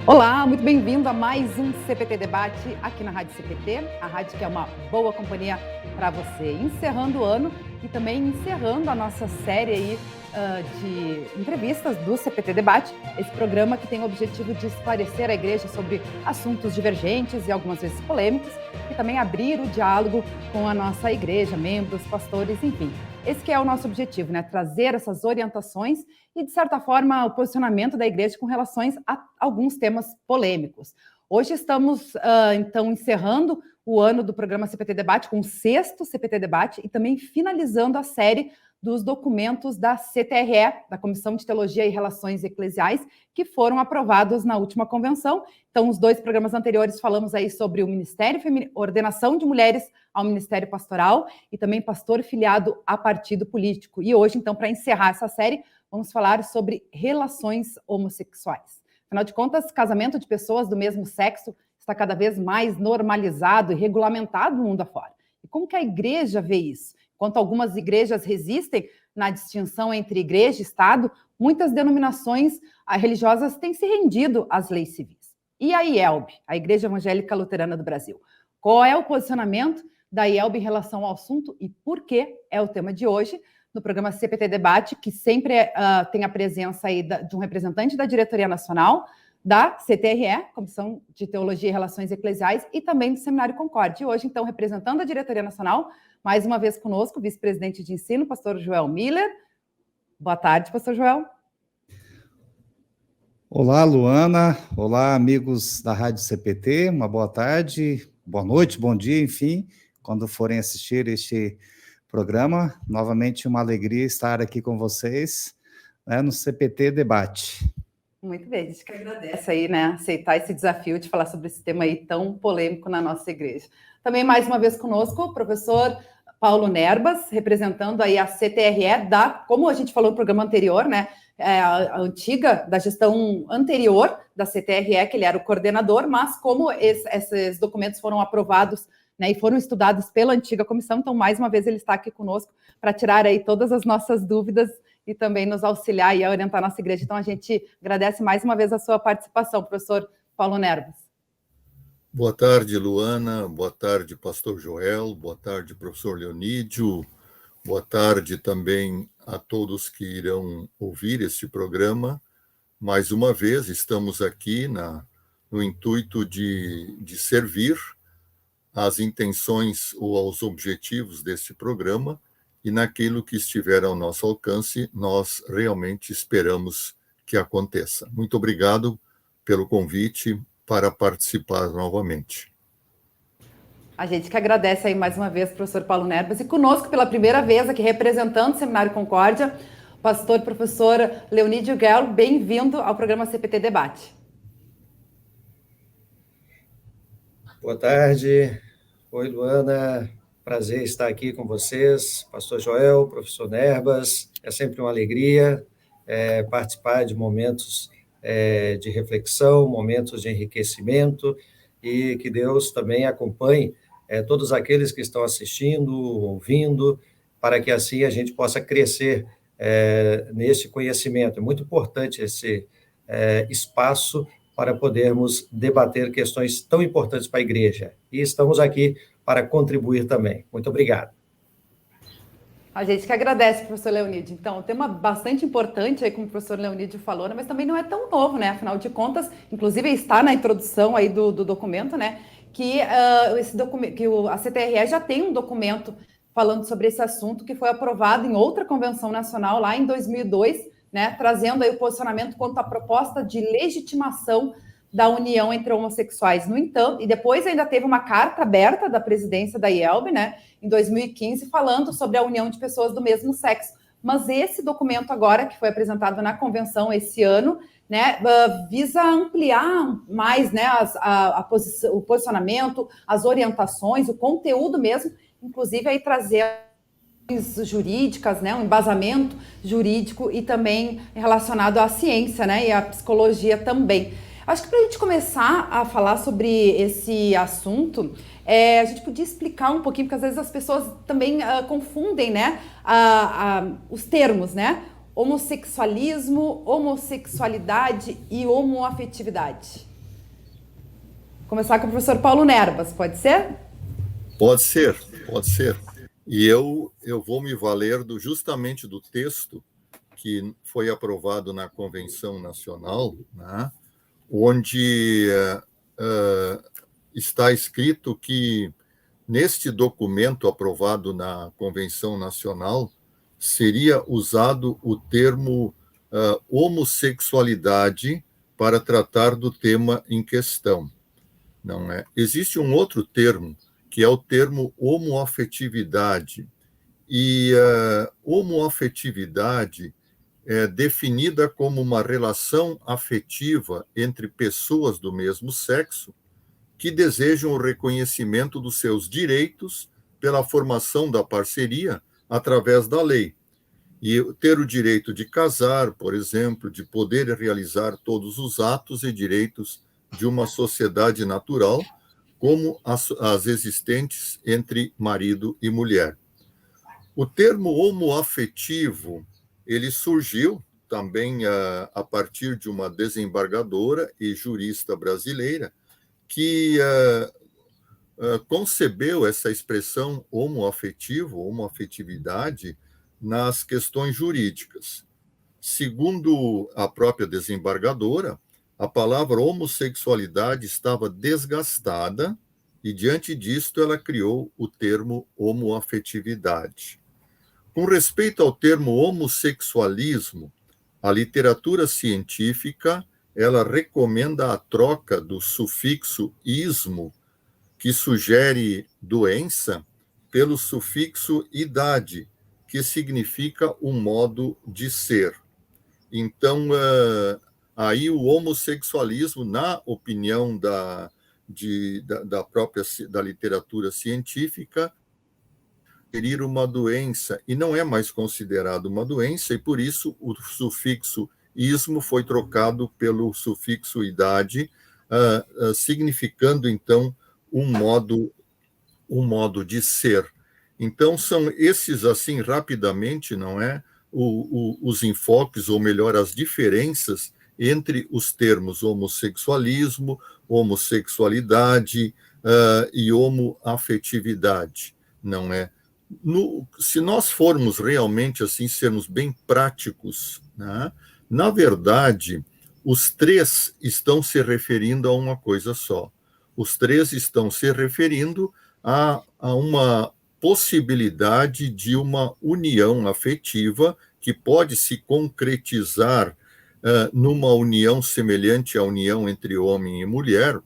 Olá, muito bem-vindo a mais um CPT Debate aqui na Rádio CPT, a rádio que é uma boa companhia para você. Encerrando o ano e também encerrando a nossa série aí de entrevistas do CPT Debate, esse programa que tem o objetivo de esclarecer a igreja sobre assuntos divergentes e algumas vezes polêmicos e também abrir o diálogo com a nossa igreja, membros, pastores, enfim. Esse que é o nosso objetivo, né? Trazer essas orientações e, de certa forma, o posicionamento da igreja com relações a alguns temas polêmicos. Hoje estamos, então, encerrando o ano do programa CPT Debate, com o 6º CPT Debate, e também finalizando a série dos documentos da CTRE, da Comissão de Teologia e Relações Eclesiais, que foram aprovados na última convenção. Então, os dois programas anteriores falamos aí sobre o Ministério Feminino, ordenação de mulheres ao Ministério Pastoral e também pastor filiado a partido político. E hoje, então, para encerrar essa série, vamos falar sobre relações homossexuais. Afinal de contas, casamento de pessoas do mesmo sexo está cada vez mais normalizado e regulamentado no mundo afora. E como que a igreja vê isso? Enquanto algumas igrejas resistem na distinção entre igreja e Estado, muitas denominações religiosas têm se rendido às leis civis. E a IELB, a Igreja Evangélica Luterana do Brasil? Qual é o posicionamento da IELB em relação ao assunto e por que é o tema de hoje no programa CPT Debate, que sempre tem a presença aí de um representante da Diretoria Nacional, da CTRE, Comissão de Teologia e Relações Eclesiais, e também do Seminário Concorde. E hoje, então, representando a Diretoria Nacional, mais uma vez conosco, o vice-presidente de ensino, pastor Joel Miller. Boa tarde, pastor Joel. Olá, Luana. Olá, amigos da Rádio CPT. Uma boa tarde, boa noite, bom dia, enfim, quando forem assistir este programa. Novamente, uma alegria estar aqui com vocês, né, no CPT Debate. Muito bem, a gente que agradece aí, né, aceitar esse desafio de falar sobre esse tema aí tão polêmico na nossa igreja. Também, mais uma vez conosco, o professor Paulo Nerbas, representando aí a CTRE como a gente falou no programa anterior, né, a antiga, da gestão anterior da CTRE, que ele era o coordenador, mas como esses documentos foram aprovados, né, e foram estudados pela antiga comissão, então, mais uma vez, ele está aqui conosco para tirar aí todas as nossas dúvidas e também nos auxiliar e orientar a nossa igreja. Então, a gente agradece mais uma vez a sua participação, professor Paulo Nerbas. Boa tarde, Luana. Boa tarde, pastor Joel. Boa tarde, professor Leonídio. Boa tarde também a todos que irão ouvir este programa. Mais uma vez, estamos aqui no intuito de servir às intenções ou aos objetivos deste programa, e naquilo que estiver ao nosso alcance, nós realmente esperamos que aconteça. Muito obrigado pelo convite para participar novamente. A gente que agradece aí mais uma vez, professor Paulo Nerbas, e conosco pela primeira vez aqui, representando o Seminário Concórdia, pastor professor Leonídio Guel, bem-vindo ao programa CPT Debate. Boa tarde. Oi, Luana. Prazer estar aqui com vocês, pastor Joel, professor Nerbas. É sempre uma alegria participar de momentos de reflexão, momentos de enriquecimento, e que Deus também acompanhe todos aqueles que estão assistindo, ouvindo, para que assim a gente possa crescer nesse conhecimento. É muito importante esse espaço para podermos debater questões tão importantes para a igreja. E estamos aqui para contribuir também. Muito obrigado. A gente que agradece, professor Leonídio. Então, um tema bastante importante, aí, como o professor Leonídio falou, né, mas também não é tão novo, né? Afinal de contas, inclusive está na introdução aí do documento, né? Que, esse documento, que a CTRE já tem um documento falando sobre esse assunto que foi aprovado em outra convenção nacional lá em 2002, né? Trazendo aí o posicionamento quanto à proposta de legitimação da união entre homossexuais. No entanto, e depois ainda teve uma carta aberta da presidência da IELB, né, em 2015, falando sobre a união de pessoas do mesmo sexo. Mas esse documento agora, que foi apresentado na convenção esse ano, né, visa ampliar mais, né, o posicionamento, as orientações, o conteúdo mesmo, inclusive aí trazer jurídicas, né, um embasamento jurídico e também relacionado à ciência, né, e à psicologia também. Acho que para a gente começar a falar sobre esse assunto, a gente podia explicar um pouquinho, porque às vezes as pessoas também confundem, né, os termos, né? Homossexualismo, homossexualidade e homoafetividade. Começar com o professor Paulo Nerbas, pode ser? Pode ser, pode ser. E eu vou me valer justamente do texto que foi aprovado na Convenção Nacional, né, onde está escrito que, neste documento aprovado na Convenção Nacional, seria usado o termo homossexualidade para tratar do tema em questão. Não é? Existe um outro termo, que é o termo homoafetividade. E homoafetividade é definida como uma relação afetiva entre pessoas do mesmo sexo que desejam o reconhecimento dos seus direitos pela formação da parceria através da lei. E ter o direito de casar, por exemplo, de poder realizar todos os atos e direitos de uma sociedade natural, como as existentes entre marido e mulher. O termo homoafetivo, ele surgiu também a partir de uma desembargadora e jurista brasileira que concebeu essa expressão homoafetivo, homoafetividade, nas questões jurídicas. Segundo a própria desembargadora, a palavra homossexualidade estava desgastada e, diante disto, ela criou o termo homoafetividade. Com respeito ao termo homossexualismo, a literatura científica ela recomenda a troca do sufixo ismo, que sugere doença, pelo sufixo idade, que significa um modo de ser. Então, aí o homossexualismo, na opinião da própria da literatura científica, seria uma doença, e não é mais considerado uma doença, e por isso o sufixo ismo foi trocado pelo sufixo idade, significando, então, um modo de ser. Então, são esses, assim, rapidamente, não é? Os enfoques, ou melhor, as diferenças entre os termos homossexualismo, homossexualidade e homoafetividade, não é? Se nós formos realmente, assim, sermos bem práticos, né? Na verdade, os três estão se referindo a uma coisa só. Os três estão se referindo a uma possibilidade de uma união afetiva que pode se concretizar numa união semelhante à união entre homem e mulher,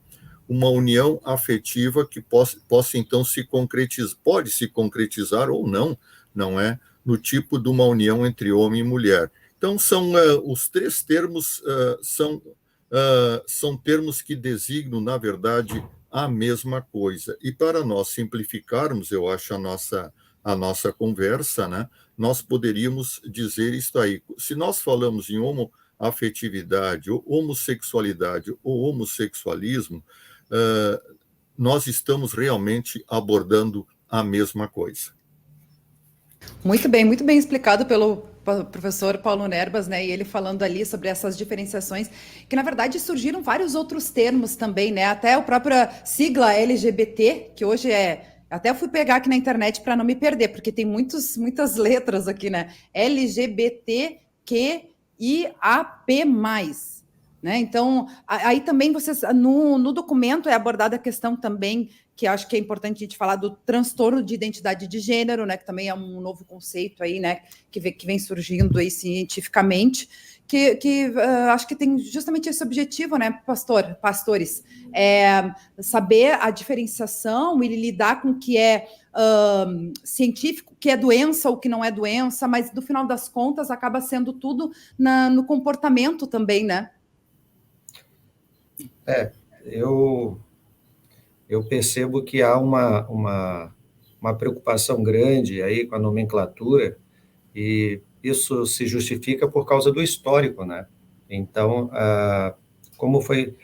uma união afetiva que possa então se concretizar, pode se concretizar ou não, não é? No tipo de uma união entre homem e mulher. Então, são os três termos, são termos que designam, na verdade, a mesma coisa. E para nós simplificarmos, eu acho, a nossa conversa, né, nós poderíamos dizer isto aí. Se nós falamos em homoafetividade, ou homossexualidade ou homossexualismo, nós estamos realmente abordando a mesma coisa. Muito bem explicado pelo professor Paulo Nerbas, né? E ele falando ali sobre essas diferenciações, que na verdade surgiram vários outros termos também, né? Até a própria sigla LGBT, que hoje até eu fui pegar aqui na internet para não me perder, porque tem muitas letras aqui, né? LGBTQIAP+. Né? Então, aí também vocês, no documento é abordada a questão também, que acho que é importante a gente falar do transtorno de identidade de gênero, né? Que também é um novo conceito aí, né? Que vem surgindo aí cientificamente, que acho que tem justamente esse objetivo, né, pastores, saber a diferenciação e lidar com o que é científico, o que é doença, o que não é doença, mas no final das contas acaba sendo tudo no comportamento também, né? Eu percebo que há uma preocupação grande aí com a nomenclatura, e isso se justifica por causa do histórico, né? Então, como foi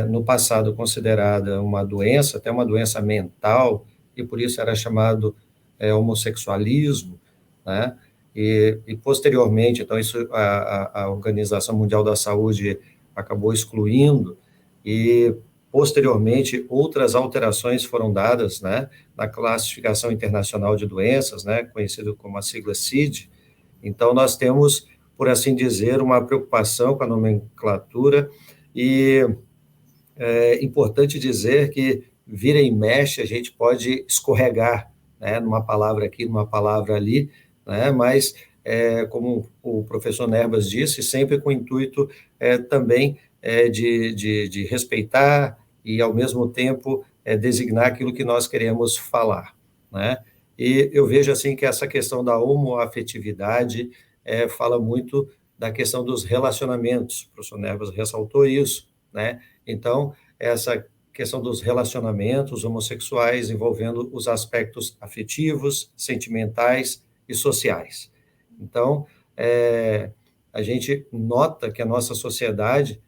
no passado considerada uma doença, até uma doença mental, e por isso era chamado homossexualismo, né? E posteriormente, então, isso a Organização Mundial da Saúde acabou excluindo, e Posteriormente, outras alterações foram dadas, né, na Classificação Internacional de Doenças, né, conhecido como a sigla CID. Então, nós temos, por assim dizer, uma preocupação com a nomenclatura, e é importante dizer que vira e mexe, a gente pode escorregar, né, numa palavra aqui, numa palavra ali, né, mas, como o professor Nerbas disse, sempre com o intuito também de respeitar e, ao mesmo tempo, designar aquilo que nós queremos falar, né? E eu vejo, assim, que essa questão da homoafetividade fala muito da questão dos relacionamentos, o professor Nerbas ressaltou isso, né? Então, essa questão dos relacionamentos homossexuais envolvendo os aspectos afetivos, sentimentais e sociais. Então, a gente nota que a nossa sociedade,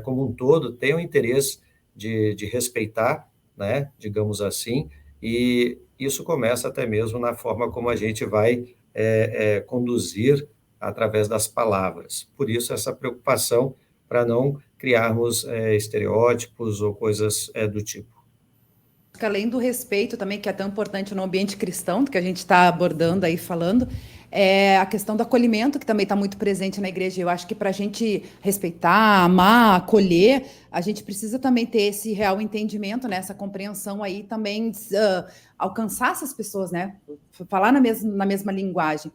como um todo, tem o interesse de respeitar, né, digamos assim, e isso começa até mesmo na forma como a gente vai conduzir através das palavras. Por isso, essa preocupação para não criarmos estereótipos ou coisas do tipo. Além do respeito também, que é tão importante no ambiente cristão, que a gente está abordando aí, falando, é a questão do acolhimento, que também está muito presente na igreja. Eu acho que para a gente respeitar, amar, acolher, a gente precisa também ter esse real entendimento, né, essa compreensão aí também, alcançar essas pessoas, né, falar na mesma linguagem.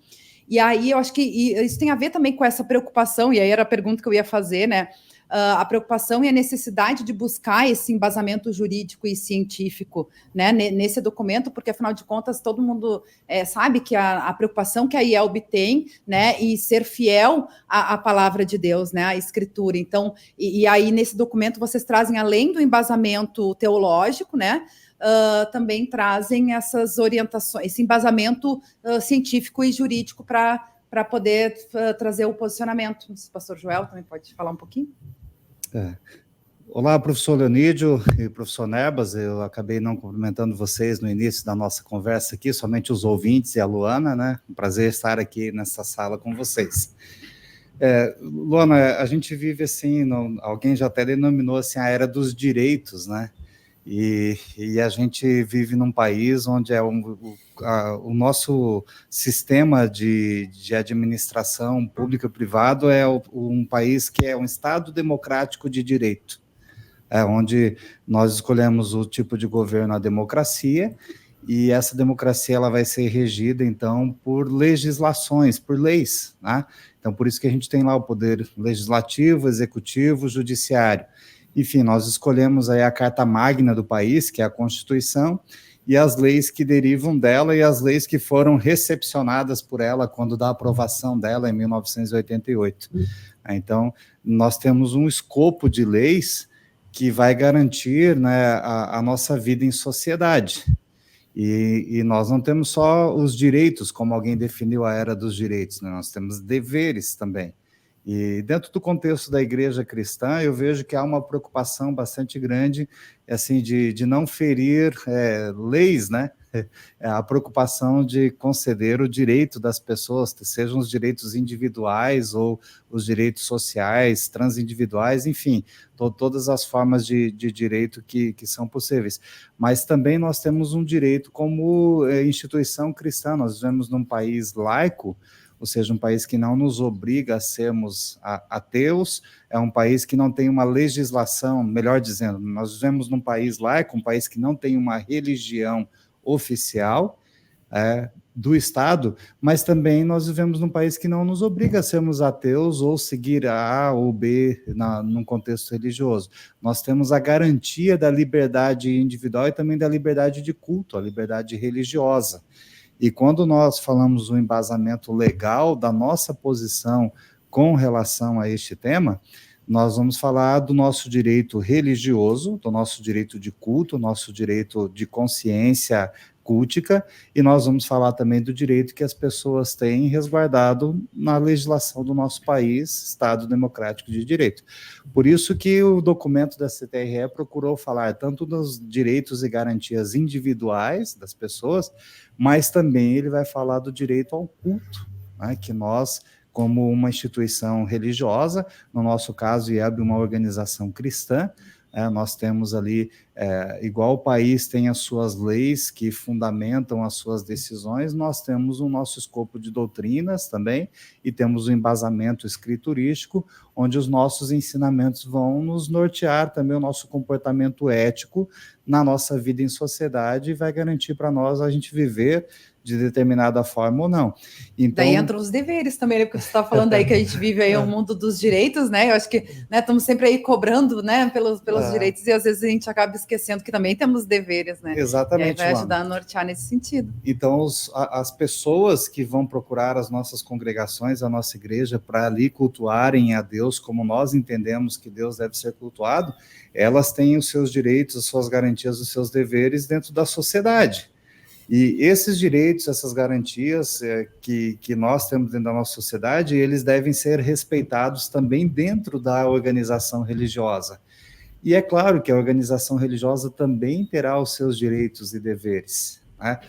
E aí eu acho que isso tem a ver também com essa preocupação, e aí era a pergunta que eu ia fazer, né, a preocupação e a necessidade de buscar esse embasamento jurídico e científico, né, nesse documento, porque, afinal de contas, todo mundo sabe que a preocupação que a IELB tem, né, e ser fiel à palavra de Deus, né, à Escritura. Então, e aí, nesse documento, vocês trazem, além do embasamento teológico, né, também trazem essas orientações, esse embasamento científico e jurídico para poder trazer o posicionamento. O pastor Joel também pode falar um pouquinho? Olá, professor Leonídio e professor Nerbas, eu acabei não cumprimentando vocês no início da nossa conversa aqui, somente os ouvintes e a Luana, né? Um prazer estar aqui nessa sala com vocês. Luana, a gente vive assim, alguém já até denominou assim a era dos direitos, né? E a gente vive num país onde o nosso sistema de administração pública e privado é um país que é um Estado democrático de direito, onde nós escolhemos o tipo de governo, a democracia, e essa democracia ela vai ser regida, então, por legislações, por leis, né? Então, por isso que a gente tem lá o poder legislativo, executivo, judiciário. Enfim, nós escolhemos aí a carta magna do país, que é a Constituição, e as leis que derivam dela e as leis que foram recepcionadas por ela quando da aprovação dela em 1988. Então, nós temos um escopo de leis que vai garantir, né, a nossa vida em sociedade. E nós não temos só os direitos, como alguém definiu a era dos direitos, né? Nós temos deveres também. E dentro do contexto da igreja cristã, eu vejo que há uma preocupação bastante grande, assim, de não ferir leis, né? A preocupação de conceder o direito das pessoas, sejam os direitos individuais ou os direitos sociais, transindividuais, enfim, todas as formas de direito que são possíveis. Mas também nós temos um direito como instituição cristã, nós vivemos num país laico, ou seja, um país que não nos obriga a sermos ateus, é um país que não tem uma legislação, melhor dizendo, nós vivemos num país laico, um país que não tem uma religião oficial do Estado, mas também nós vivemos num país que não nos obriga a sermos ateus ou seguir A ou B num contexto religioso. Nós temos a garantia da liberdade individual e também da liberdade de culto, a liberdade religiosa. E quando nós falamos do embasamento legal da nossa posição com relação a este tema, nós vamos falar do nosso direito religioso, do nosso direito de culto, nosso direito de consciência cultica, e nós vamos falar também do direito que as pessoas têm resguardado na legislação do nosso país, Estado Democrático de Direito. Por isso que o documento da CTRE procurou falar tanto dos direitos e garantias individuais das pessoas, mas também ele vai falar do direito ao culto, né, que nós, como uma instituição religiosa, no nosso caso, IELB, uma organização cristã, Nós temos ali, igual o país tem as suas leis que fundamentam as suas decisões, nós temos o nosso escopo de doutrinas também, e temos o embasamento escriturístico, onde os nossos ensinamentos vão nos nortear também o nosso comportamento ético na nossa vida em sociedade, e vai garantir para nós a gente viver de determinada forma ou não. Então, daí entram os deveres também, né? Porque você está falando aí que a gente vive aí um mundo dos direitos, né? Eu acho que estamos sempre aí cobrando, né, pelos direitos, e às vezes a gente acaba esquecendo que também temos deveres, né? Exatamente. E aí vai ajudar a nortear nesse sentido. Então, as pessoas que vão procurar as nossas congregações, a nossa igreja, para ali cultuarem a Deus como nós entendemos que Deus deve ser cultuado, elas têm os seus direitos, as suas garantias, os seus deveres dentro da sociedade. E esses direitos, essas garantias que nós temos dentro da nossa sociedade, eles devem ser respeitados também dentro da organização religiosa. E é claro que a organização religiosa também terá os seus direitos e deveres, né?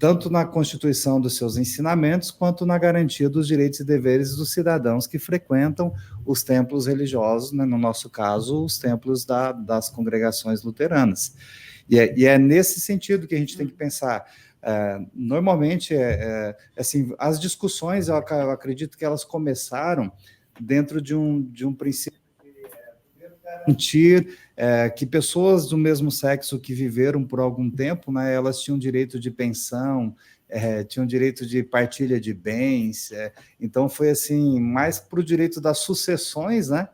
Tanto na constituição dos seus ensinamentos, quanto na garantia dos direitos e deveres dos cidadãos que frequentam os templos religiosos, né? No nosso caso, os templos das congregações luteranas. E é nesse sentido que a gente tem que pensar. Normalmente, assim, as discussões, eu acredito que elas começaram dentro de um princípio de garantir que pessoas do mesmo sexo que viveram por algum tempo, né, elas tinham direito de pensão, tinham direito de partilha de bens, então foi assim, mais para o direito das sucessões, né?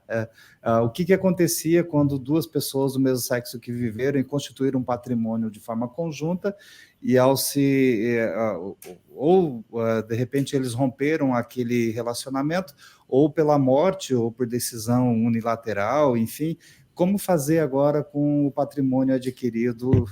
O que acontecia quando duas pessoas do mesmo sexo que viveram e constituíram um patrimônio de forma conjunta, e ao de repente eles romperam aquele relacionamento, ou pela morte, ou por decisão unilateral, enfim, como fazer agora com o patrimônio adquirido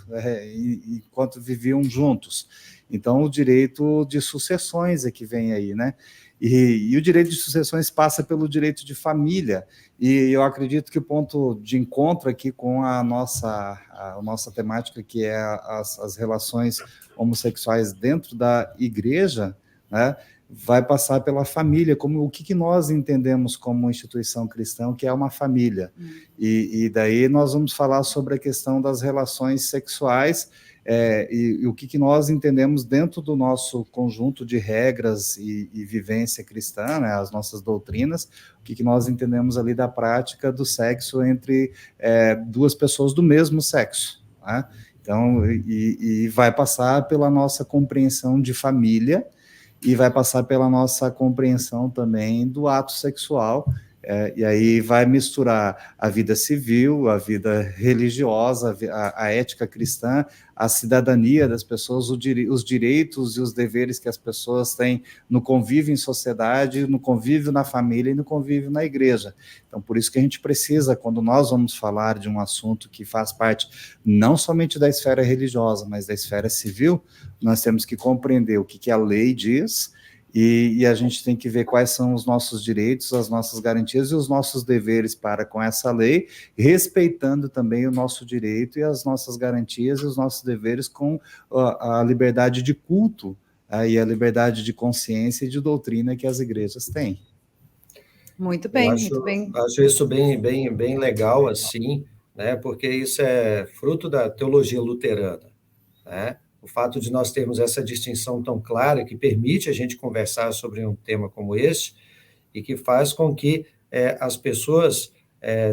enquanto viviam juntos? Então, o direito de sucessões é que vem aí, né? E o direito de sucessões passa pelo direito de família, e eu acredito que o ponto de encontro aqui com a nossa temática, que é as relações homossexuais dentro da igreja, né, vai passar pela família, como o que nós entendemos como instituição cristã, que é uma família. E daí nós vamos falar sobre a questão das relações sexuais, e o que nós entendemos dentro do nosso conjunto de regras e vivência cristã, né, as nossas doutrinas, o que nós entendemos ali da prática do sexo entre duas pessoas do mesmo sexo, né? Então, e vai passar pela nossa compreensão de família, e vai passar pela nossa compreensão também do ato sexual, e aí vai misturar a vida civil, a vida religiosa, a ética cristã, a cidadania das pessoas, os direitos e os deveres que as pessoas têm no convívio em sociedade, no convívio na família e no convívio na igreja. Então, por isso que a gente precisa, quando nós vamos falar de um assunto que faz parte não somente da esfera religiosa, mas da esfera civil, nós temos que compreender o que a lei diz, e a gente tem que ver quais são os nossos direitos, as nossas garantias e os nossos deveres para com essa lei, respeitando também o nosso direito e as nossas garantias e os nossos deveres com a liberdade de culto, e a liberdade de consciência e de doutrina que as igrejas têm. Muito bem, muito bem. Acho isso bem legal, assim, né, porque isso é fruto da teologia luterana, né? O fato de nós termos essa distinção tão clara que permite a gente conversar sobre um tema como esse e que faz com que as pessoas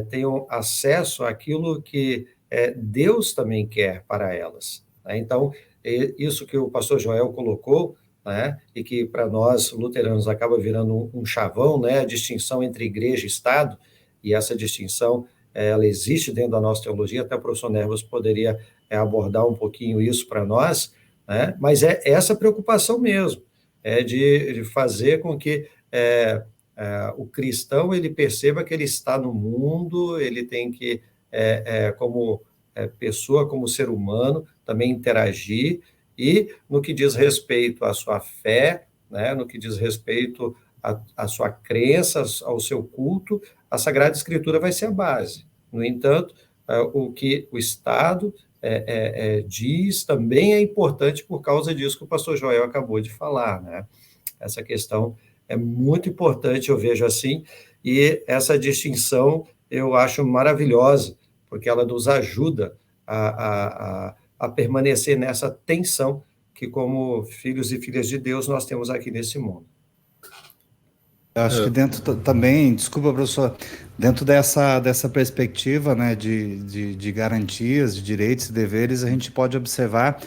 tenham acesso àquilo que Deus também quer para elas, né? Então, isso que o pastor Joel colocou, né, e que para nós luteranos acaba virando um chavão, né, a distinção entre igreja e Estado, e essa distinção ela existe dentro da nossa teologia, até o professor Nerbas poderia abordar um pouquinho isso para nós, né? Mas é essa preocupação mesmo, de fazer com que o cristão ele perceba que ele está no mundo, ele tem que, como pessoa, como ser humano, também interagir, e no que diz respeito à sua fé, né, no que diz respeito à sua crença, ao seu culto, a Sagrada Escritura vai ser a base. No entanto, o que o Estado diz também é importante por causa disso que o pastor Joel acabou de falar, né? Essa questão é muito importante, eu vejo assim, e essa distinção eu acho maravilhosa, porque ela nos ajuda a permanecer nessa tensão que, como filhos e filhas de Deus, nós temos aqui nesse mundo. Eu acho que dentro também, desculpa, professor, dentro dessa perspectiva, né, de garantias, de direitos e deveres, a gente pode observar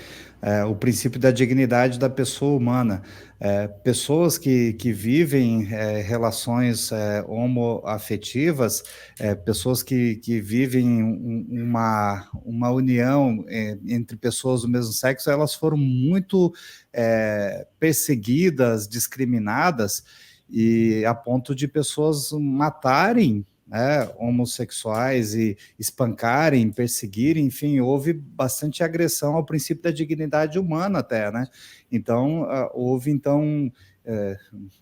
o princípio da dignidade da pessoa humana. Pessoas que vivem relações homoafetivas, pessoas que vivem uma união entre pessoas do mesmo sexo, elas foram muito perseguidas, discriminadas, e a ponto de pessoas matarem, né, homossexuais e espancarem, perseguirem, enfim, houve bastante agressão ao princípio da dignidade humana até, né? Então, houve,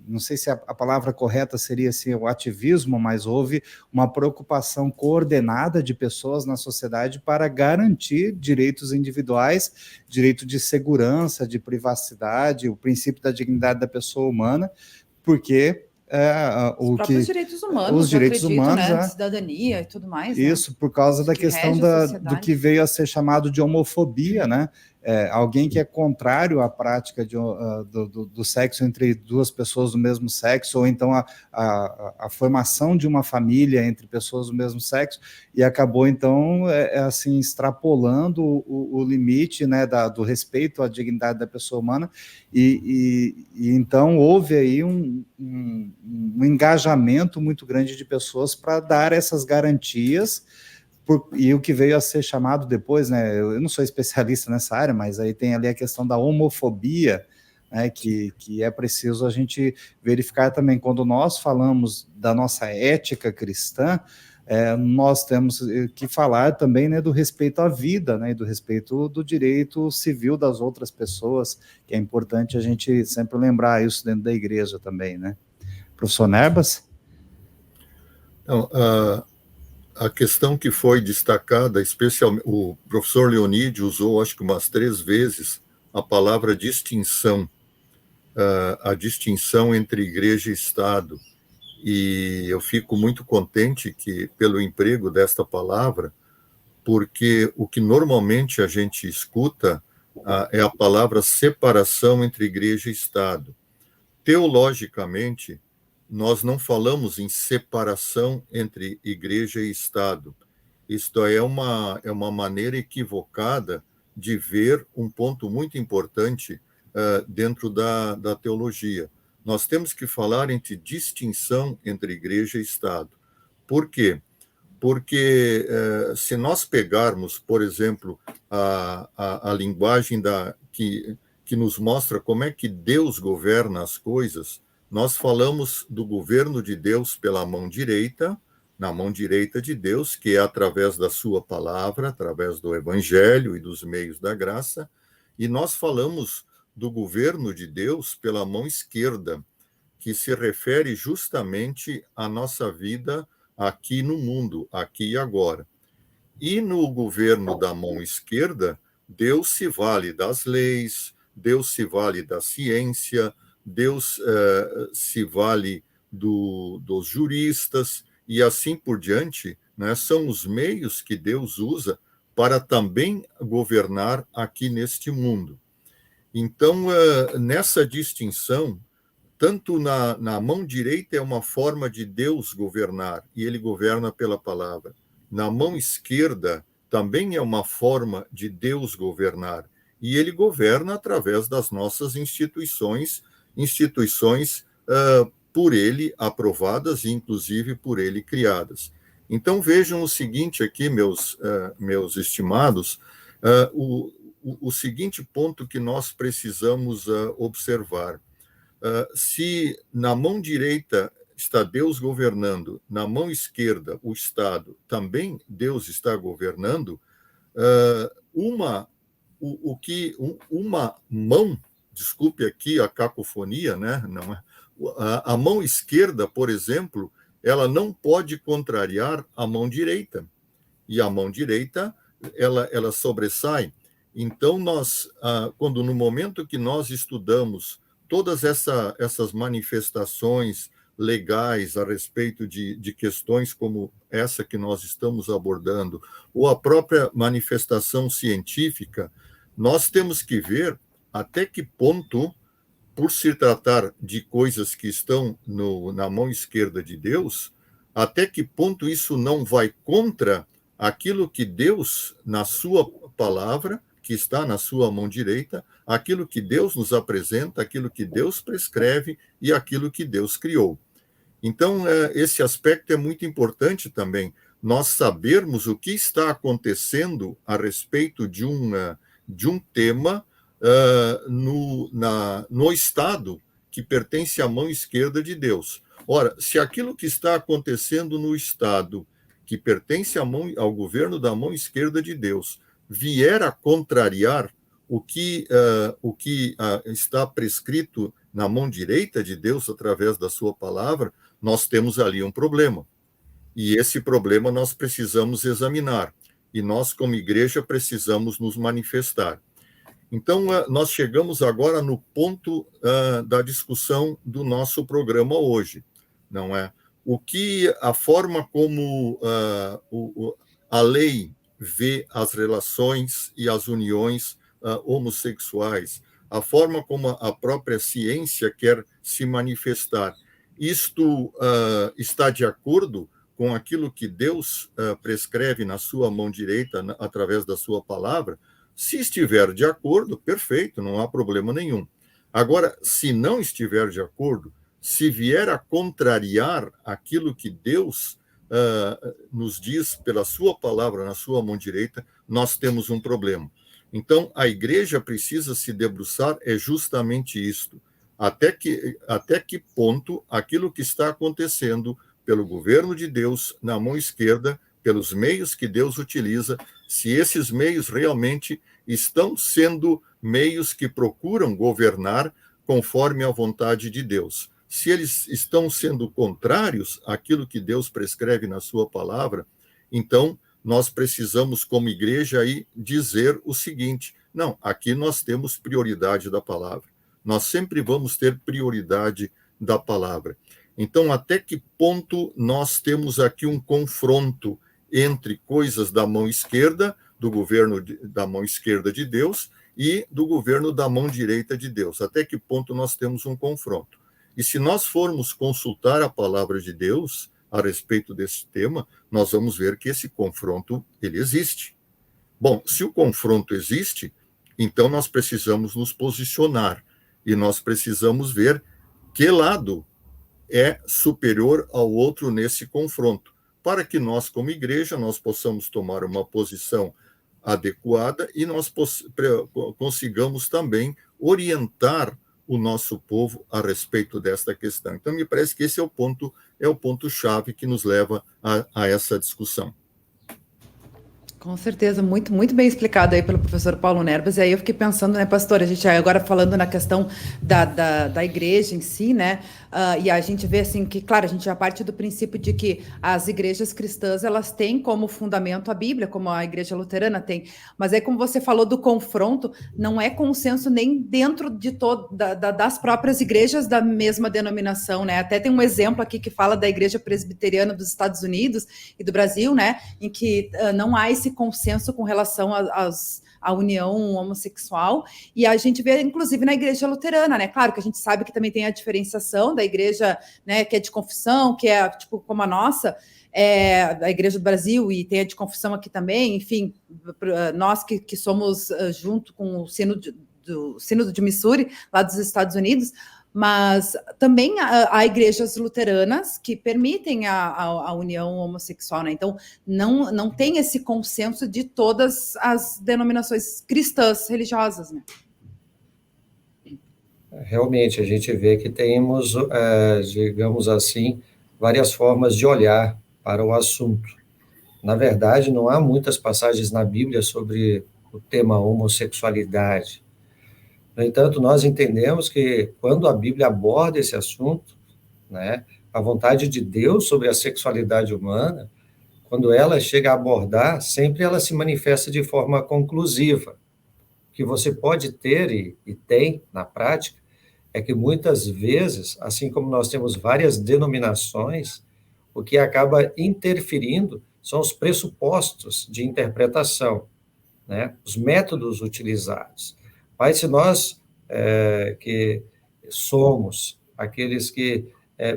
não sei se a palavra correta seria assim, o ativismo, mas houve uma preocupação coordenada de pessoas na sociedade para garantir direitos individuais, direito de segurança, de privacidade, o princípio da dignidade da pessoa humana, porque os próprios direitos humanos, os direitos humanos, né? Cidadania e tudo mais. Isso, né? por causa da questão do que veio a ser chamado de homofobia, né? Alguém que é contrário à prática do sexo entre duas pessoas do mesmo sexo, ou então a formação de uma família entre pessoas do mesmo sexo, e acabou, então, assim, extrapolando o limite, né, do respeito à dignidade da pessoa humana, e então houve aí um engajamento muito grande de pessoas para dar essas garantias, e o que veio a ser chamado depois, né, eu não sou especialista nessa área, mas aí tem ali a questão da homofobia, né, que é preciso a gente verificar também. Quando nós falamos da nossa ética cristã, nós temos que falar também, né, do respeito à vida, né, e do respeito do direito civil das outras pessoas, que é importante a gente sempre lembrar isso dentro da igreja também, né? Professor Nerbas? Então, a questão que foi destacada, especialmente, o professor Leonídio usou, acho que umas 3 vezes, a palavra distinção, a distinção entre igreja e Estado. E eu fico muito contente pelo emprego desta palavra, porque o que normalmente a gente escuta é a palavra separação entre igreja e Estado. Teologicamente, nós não falamos em separação entre igreja e Estado. Isto é uma maneira equivocada de ver um ponto muito importante dentro da teologia. Nós temos que falar entre distinção entre igreja e Estado. Por quê? Porque se nós pegarmos, por exemplo, a linguagem que nos mostra como é que Deus governa as coisas, nós falamos do governo de Deus pela mão direita, na mão direita de Deus, que é através da sua palavra, através do evangelho e dos meios da graça, e nós falamos do governo de Deus pela mão esquerda, que se refere justamente à nossa vida aqui no mundo, aqui e agora. E no governo da mão esquerda, Deus se vale das leis, Deus se vale da ciência, Deus se vale dos juristas, e assim por diante, né? São os meios que Deus usa para também governar aqui neste mundo. Então, nessa distinção, tanto na mão direita é uma forma de Deus governar, e ele governa pela palavra. Na mão esquerda também é uma forma de Deus governar, e ele governa através das nossas instituições por ele aprovadas e inclusive por ele criadas. Então vejam o seguinte aqui, meus estimados, o seguinte ponto que nós precisamos observar. Se na mão direita está Deus governando, na mão esquerda o Estado também Deus está governando, uma mão, desculpe aqui a cacofonia, né? Não é? A mão esquerda, por exemplo, ela não pode contrariar a mão direita, e a mão direita ela sobressai. Então nós, quando no momento que nós estudamos todas essas manifestações legais a respeito de questões como essa que nós estamos abordando, ou a própria manifestação científica, nós temos que ver até que ponto, por se tratar de coisas que estão na mão esquerda de Deus, até que ponto isso não vai contra aquilo que Deus, na sua palavra, que está na sua mão direita, aquilo que Deus nos apresenta, aquilo que Deus prescreve e aquilo que Deus criou. Então, esse aspecto é muito importante também, nós sabermos o que está acontecendo a respeito de um tema no Estado que pertence à mão esquerda de Deus. Ora, se aquilo que está acontecendo no Estado que pertence ao governo da mão esquerda de Deus vier a contrariar o que está prescrito na mão direita de Deus através da sua palavra, nós temos ali um problema. E esse problema nós precisamos examinar. E nós, como igreja, precisamos nos manifestar. Então, nós chegamos agora no ponto da discussão do nosso programa hoje, não é? A forma como a lei vê as relações e as uniões homossexuais, a forma como a própria ciência quer se manifestar, isto está de acordo com aquilo que Deus prescreve na sua mão direita, através da sua palavra? Se estiver de acordo, perfeito, não há problema nenhum. Agora, se não estiver de acordo, se vier a contrariar aquilo que Deus nos diz pela sua palavra na sua mão direita, nós temos um problema. Então, a igreja precisa se debruçar justamente isto. Até que ponto aquilo que está acontecendo pelo governo de Deus na mão esquerda, pelos meios que Deus utiliza, se esses meios realmente estão sendo meios que procuram governar conforme a vontade de Deus. Se eles estão sendo contrários àquilo que Deus prescreve na sua palavra, então nós precisamos, como igreja, aí, dizer o seguinte: não, aqui nós temos prioridade da palavra. Nós sempre vamos ter prioridade da palavra. Então, até que ponto nós temos aqui um confronto entre coisas da mão esquerda, do governo da mão esquerda de Deus, e do governo da mão direita de Deus? Até que ponto nós temos um confronto? E se nós formos consultar a palavra de Deus a respeito desse tema, nós vamos ver que esse confronto, ele existe. Bom, se o confronto existe, então nós precisamos nos posicionar e nós precisamos ver que lado é superior ao outro nesse confronto, para que nós, como igreja, nós possamos tomar uma posição adequada e nós consigamos também orientar o nosso povo a respeito desta questão. Então, me parece que esse é o ponto-chave que nos leva a essa discussão. Com certeza, muito, muito bem explicado aí pelo professor Paulo Nerbas. E aí eu fiquei pensando, né, pastor, a gente agora falando na questão da igreja em si, né, e a gente vê assim que, claro, a gente já parte do princípio de que as igrejas cristãs, elas têm como fundamento a Bíblia, como a igreja luterana tem, mas aí como você falou do confronto, não é consenso nem dentro de das próprias igrejas da mesma denominação, né, até tem um exemplo aqui que fala da igreja presbiteriana dos Estados Unidos e do Brasil, né, em que não há esse consenso com relação à união homossexual, e a gente vê, inclusive, na igreja luterana, né? Claro que a gente sabe que também tem a diferenciação da igreja, né, que é de confissão, que é, tipo, como a nossa, a igreja do Brasil, e tem a de confissão aqui também, enfim, nós que somos junto com o Sínodo de Missouri, lá dos Estados Unidos, mas também há igrejas luteranas que permitem a união homossexual, né? Então, não tem esse consenso de todas as denominações cristãs religiosas, né? Realmente, a gente vê que temos, digamos assim, várias formas de olhar para o assunto. Na verdade, não há muitas passagens na Bíblia sobre o tema homossexualidade. No entanto, nós entendemos que quando a Bíblia aborda esse assunto, né, a vontade de Deus sobre a sexualidade humana, quando ela chega a abordar, sempre ela se manifesta de forma conclusiva, que você pode ter e tem na prática, é que muitas vezes, assim como nós temos várias denominações, o que acaba interferindo são os pressupostos de interpretação, né? Os métodos utilizados. Mas se nós que somos aqueles que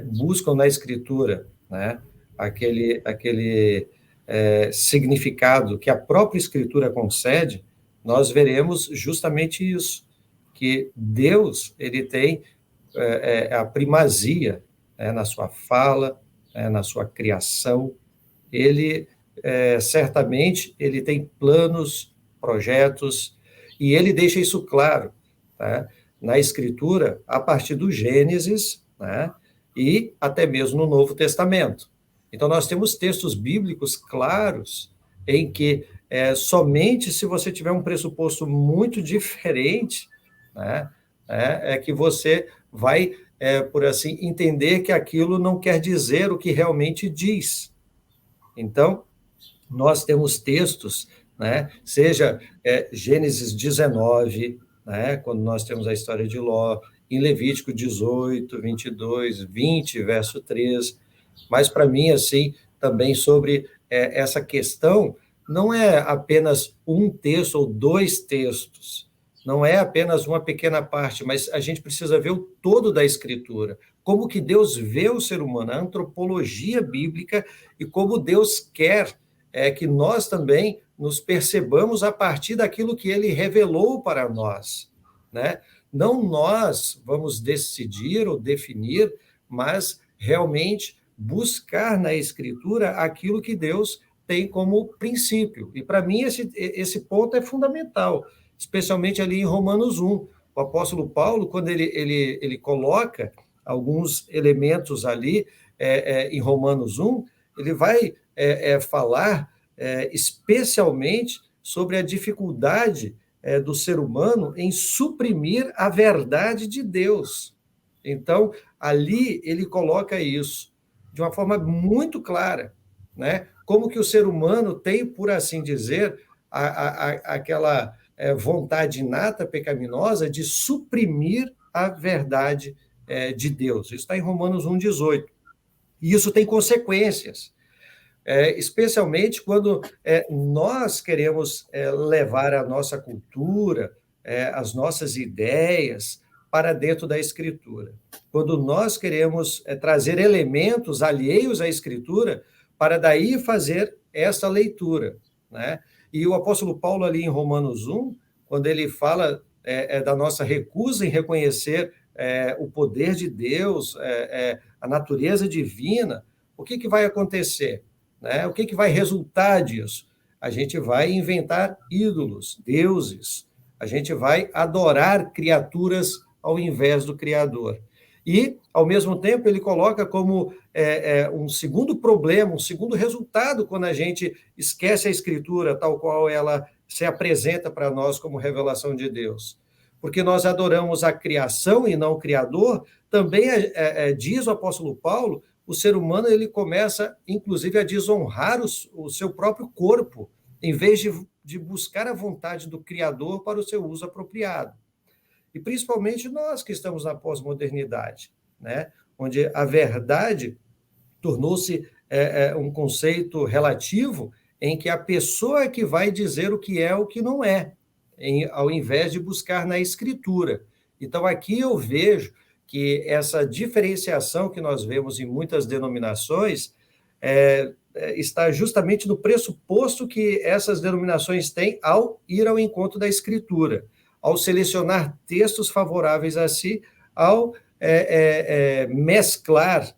buscam na Escritura, né, aquele significado que a própria Escritura concede, nós veremos justamente isso, que Deus ele tem a primazia na sua fala, na sua criação. Ele certamente ele tem planos, projetos, e ele deixa isso claro, tá? Na Escritura, a partir do Gênesis, né? E até mesmo no Novo Testamento. Então, nós temos textos bíblicos claros em que somente se você tiver um pressuposto muito diferente, né, é que você vai, por assim, entender que aquilo não quer dizer o que realmente diz. Então, nós temos textos, né, seja Gênesis 19, né, quando nós temos a história de Ló, em Levítico 18, 22, 20, verso 3, mas para mim, assim, também sobre essa questão, não é apenas um texto ou dois textos, não é apenas uma pequena parte, mas a gente precisa ver o todo da Escritura, como que Deus vê o ser humano, a antropologia bíblica, e como Deus quer que nós também nos percebamos a partir daquilo que Ele revelou para nós, né? Não nós vamos decidir ou definir, mas realmente buscar na Escritura aquilo que Deus tem como princípio. E para mim esse ponto é fundamental, especialmente ali em Romanos 1. O apóstolo Paulo, quando ele coloca alguns elementos ali em Romanos 1, ele vai falar especialmente sobre a dificuldade do ser humano em suprimir a verdade de Deus. Então, ali ele coloca isso de uma forma muito clara, né? Como que o ser humano tem, por assim dizer, aquela vontade inata pecaminosa de suprimir a verdade de Deus. Isso está em Romanos 1,18. E isso tem consequências. Especialmente quando nós queremos levar a nossa cultura, as nossas ideias para dentro da Escritura. Quando nós queremos trazer elementos alheios à Escritura para daí fazer essa leitura, né? E o apóstolo Paulo ali em Romanos 1, quando ele fala da nossa recusa em reconhecer o poder de Deus, a natureza divina, o que vai acontecer? Né? O que vai resultar disso? A gente vai inventar ídolos, deuses, a gente vai adorar criaturas ao invés do Criador. E, ao mesmo tempo, ele coloca como um segundo problema, um segundo resultado, quando a gente esquece a Escritura, tal qual ela se apresenta para nós como revelação de Deus. Porque nós adoramos a criação e não o Criador, também diz o apóstolo Paulo, o ser humano ele começa, inclusive, a desonrar o seu próprio corpo, em vez de buscar a vontade do Criador para o seu uso apropriado. E principalmente nós que estamos na pós-modernidade, né? Onde a verdade tornou-se um conceito relativo em que a pessoa é que vai dizer o que é o que não é, ao invés de buscar na Escritura. Então, aqui eu vejo que essa diferenciação que nós vemos em muitas denominações está justamente no pressuposto que essas denominações têm ao ir ao encontro da Escritura, ao selecionar textos favoráveis a si, ao mesclar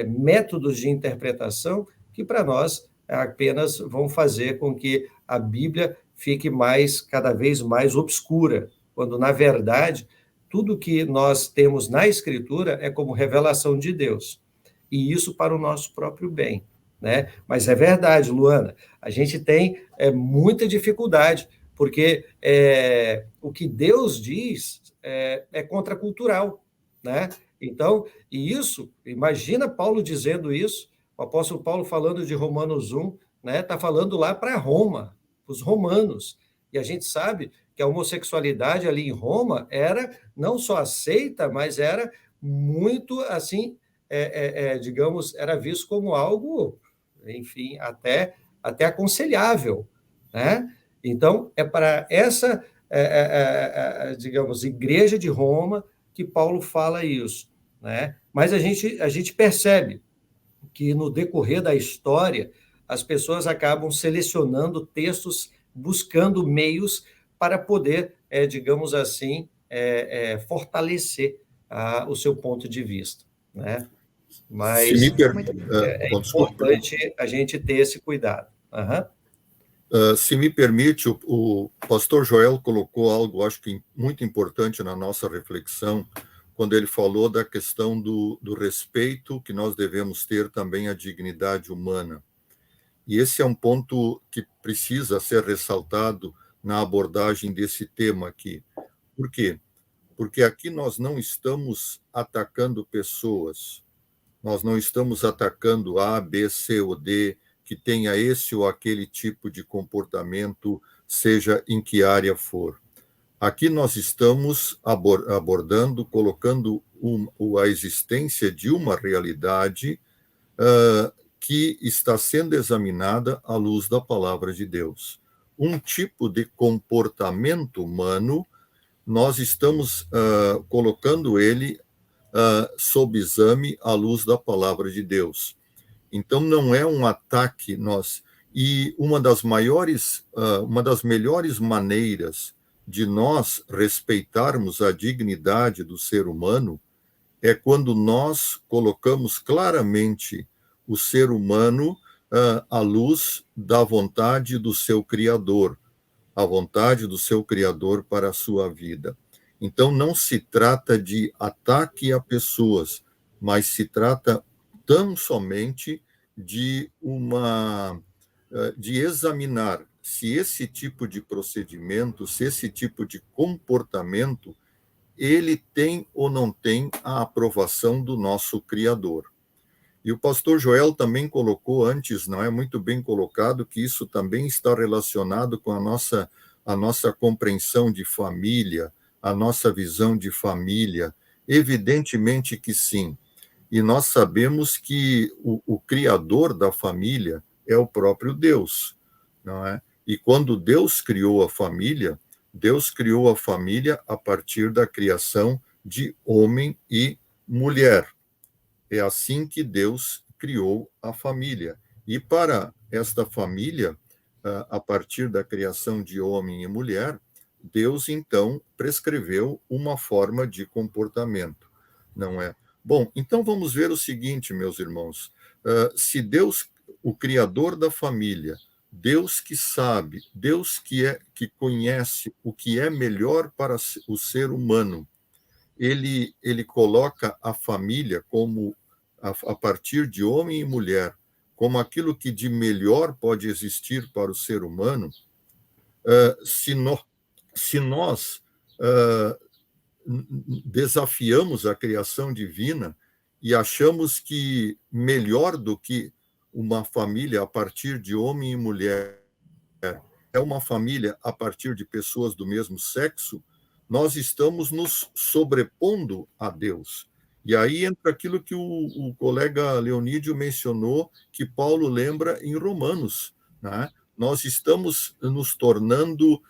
métodos de interpretação que, para nós, apenas vão fazer com que a Bíblia fique cada vez mais obscura, quando, na verdade, tudo que nós temos na Escritura é como revelação de Deus, e isso para o nosso próprio bem, né? Mas é verdade, Luana, a gente tem muita dificuldade, porque o que Deus diz é contracultural, né? Então, e isso, imagina Paulo dizendo isso, o apóstolo Paulo falando de Romanos 1, né? Está falando lá para Roma, os romanos, e a gente sabe que a homossexualidade ali em Roma era não só aceita, mas era muito, assim, digamos, era visto como algo, enfim, até aconselhável, né? Então, é para essa, digamos, igreja de Roma que Paulo fala isso, né? Mas a gente percebe que no decorrer da história as pessoas acabam selecionando textos, buscando meios para poder, digamos assim, fortalecer o seu ponto de vista, né? Se me Mas permite, é importante a gente ter esse cuidado. Se me permite, o pastor Joel colocou algo, acho que muito importante na nossa reflexão, quando ele falou da questão do respeito que nós devemos ter também à dignidade humana. E esse é um ponto que precisa ser ressaltado na abordagem desse tema aqui. Por quê? Porque aqui nós não estamos atacando pessoas, nós não estamos atacando A, B, C ou D, que tenha esse ou aquele tipo de comportamento, seja em que área for. Aqui nós estamos abordando, colocando a existência de uma realidade que está sendo examinada à luz da palavra de Deus. Um tipo de comportamento humano, nós estamos colocando ele sob exame à luz da palavra de Deus. Então, não é um ataque, e uma das melhores maneiras de nós respeitarmos a dignidade do ser humano é quando nós colocamos claramente o ser humano à luz da vontade do seu Criador, a vontade do seu Criador para a sua vida. Então, não se trata de ataque a pessoas, mas se trata tão somente de examinar se esse tipo de procedimento, se esse tipo de comportamento, ele tem ou não tem a aprovação do nosso Criador. E o pastor Joel também colocou antes, não é muito bem colocado, que isso também está relacionado com a nossa compreensão de família, a nossa visão de família. Evidentemente que sim. E nós sabemos que o criador da família é o próprio Deus, não é? E quando Deus criou a família a partir da criação de homem e mulher. É assim que Deus criou a família. E para esta família, a partir da criação de homem e mulher, Deus, então, prescreveu uma forma de comportamento, não é? Bom, então vamos ver o seguinte, meus irmãos. Se Deus, o Criador da família, Deus que sabe, Deus que conhece o que é melhor para o ser humano, ele coloca a família como, a partir de homem e mulher, como aquilo que de melhor pode existir para o ser humano. Se nós desafiamos a criação divina e achamos que melhor do que uma família a partir de homem e mulher é uma família a partir de pessoas do mesmo sexo, nós estamos nos sobrepondo a Deus. E aí entra aquilo que o colega Leonídio mencionou, que Paulo lembra em Romanos, né? Nós estamos nos tornando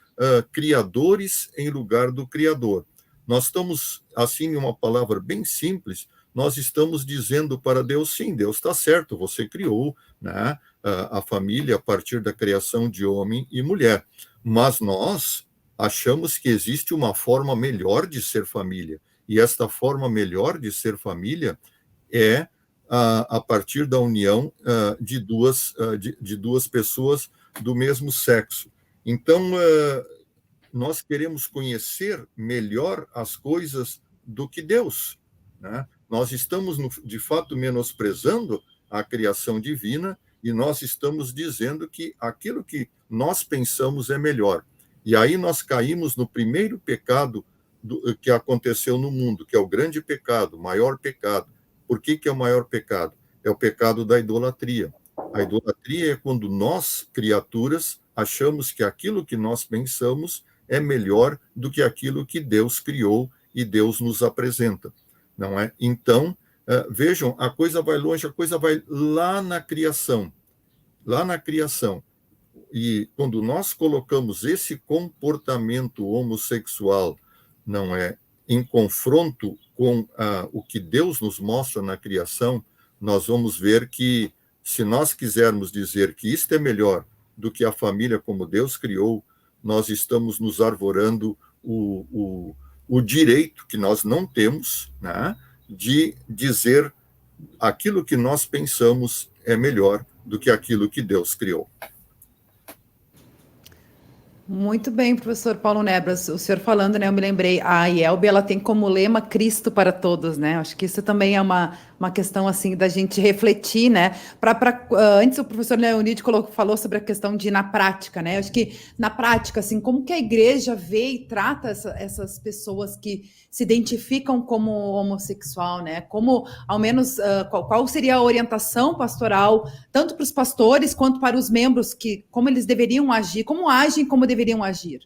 criadores em lugar do Criador. Nós estamos, assim, em uma palavra bem simples, nós estamos dizendo para Deus, sim, Deus está certo, você criou, né, a família a partir da criação de homem e mulher, mas nós achamos que existe uma forma melhor de ser família, e esta forma melhor de ser família é a partir da união de duas pessoas do mesmo sexo. Então, nós queremos conhecer melhor as coisas do que Deus, né? Nós estamos, de fato, menosprezando a criação divina e nós estamos dizendo que aquilo que nós pensamos é melhor. E aí nós caímos no primeiro pecado que aconteceu no mundo, que é o grande pecado, o maior pecado. Por que é o maior pecado? É o pecado da idolatria. A idolatria é quando nós, criaturas, achamos que aquilo que nós pensamos é melhor do que aquilo que Deus criou e Deus nos apresenta, não é? Então, vejam, a coisa vai longe, a coisa vai lá na criação. Lá na criação. E quando nós colocamos esse comportamento homossexual, não é, em confronto com o que Deus nos mostra na criação, nós vamos ver que, se nós quisermos dizer que isto é melhor do que a família como Deus criou, nós estamos nos arvorando o direito que nós não temos, né, de dizer aquilo que nós pensamos é melhor do que aquilo que Deus criou. Muito bem, professor Paulo Nebras, o senhor falando, né, eu me lembrei, a IELB, ela tem como lema Cristo para todos, né, acho que isso também é uma questão, assim, da gente refletir, né, antes o professor Leonídio falou sobre a questão de ir na prática, né, acho que na prática, assim, como que a igreja vê e trata essas pessoas que se identificam como homossexual, né, como, ao menos, qual seria a orientação pastoral, tanto para os pastores quanto para os membros, como eles deveriam agir, como agem, como deveriam agir?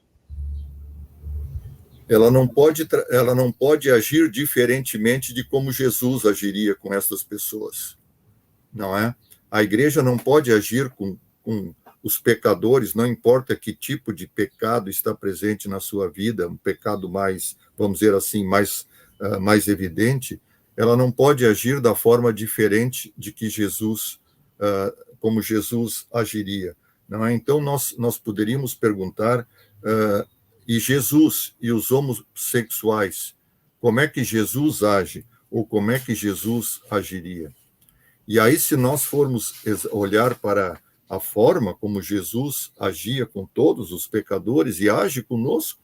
Ela não pode agir diferentemente de como Jesus agiria com essas pessoas, não é? A igreja não pode agir com os pecadores, não importa que tipo de pecado está presente na sua vida, um pecado mais, vamos dizer assim, mais evidente, ela não pode agir da forma diferente de que Jesus, como Jesus agiria, não é? Então, nós poderíamos perguntar, e Jesus e os homossexuais, como é que Jesus age, ou como é que Jesus agiria? E aí, se nós formos olhar para a forma como Jesus agia com todos os pecadores e age conosco,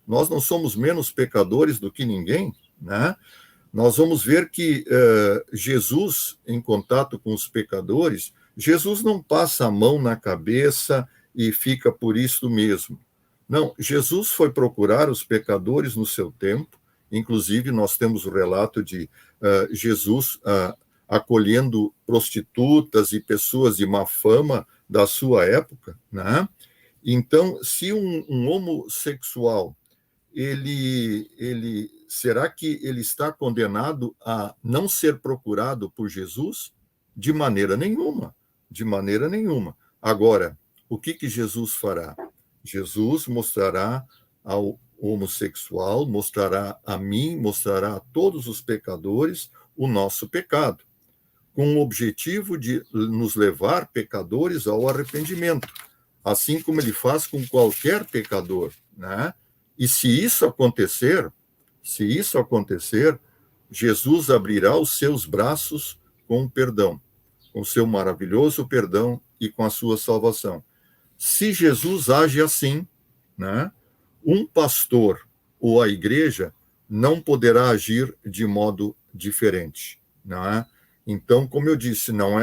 nós não somos menos pecadores do que ninguém, né? Nós vamos ver que Jesus, em contato com os pecadores, Jesus não passa a mão na cabeça e fica por isso mesmo. Não, Jesus foi procurar os pecadores no seu tempo, inclusive nós temos o relato de Jesus acolhendo prostitutas e pessoas de má fama da sua época, né? Então, se um homossexual, será que ele está condenado a não ser procurado por Jesus? De maneira nenhuma, de maneira nenhuma. Agora, o que Jesus fará? Jesus mostrará ao homossexual, mostrará a mim, mostrará a todos os pecadores o nosso pecado, com o objetivo de nos levar, pecadores, ao arrependimento, assim como ele faz com qualquer pecador, né? E se isso acontecer, Jesus abrirá os seus braços com perdão, com o seu maravilhoso perdão e com a sua salvação. Se Jesus age assim, né, um pastor ou a igreja não poderá agir de modo diferente, não é? Então, como eu disse, não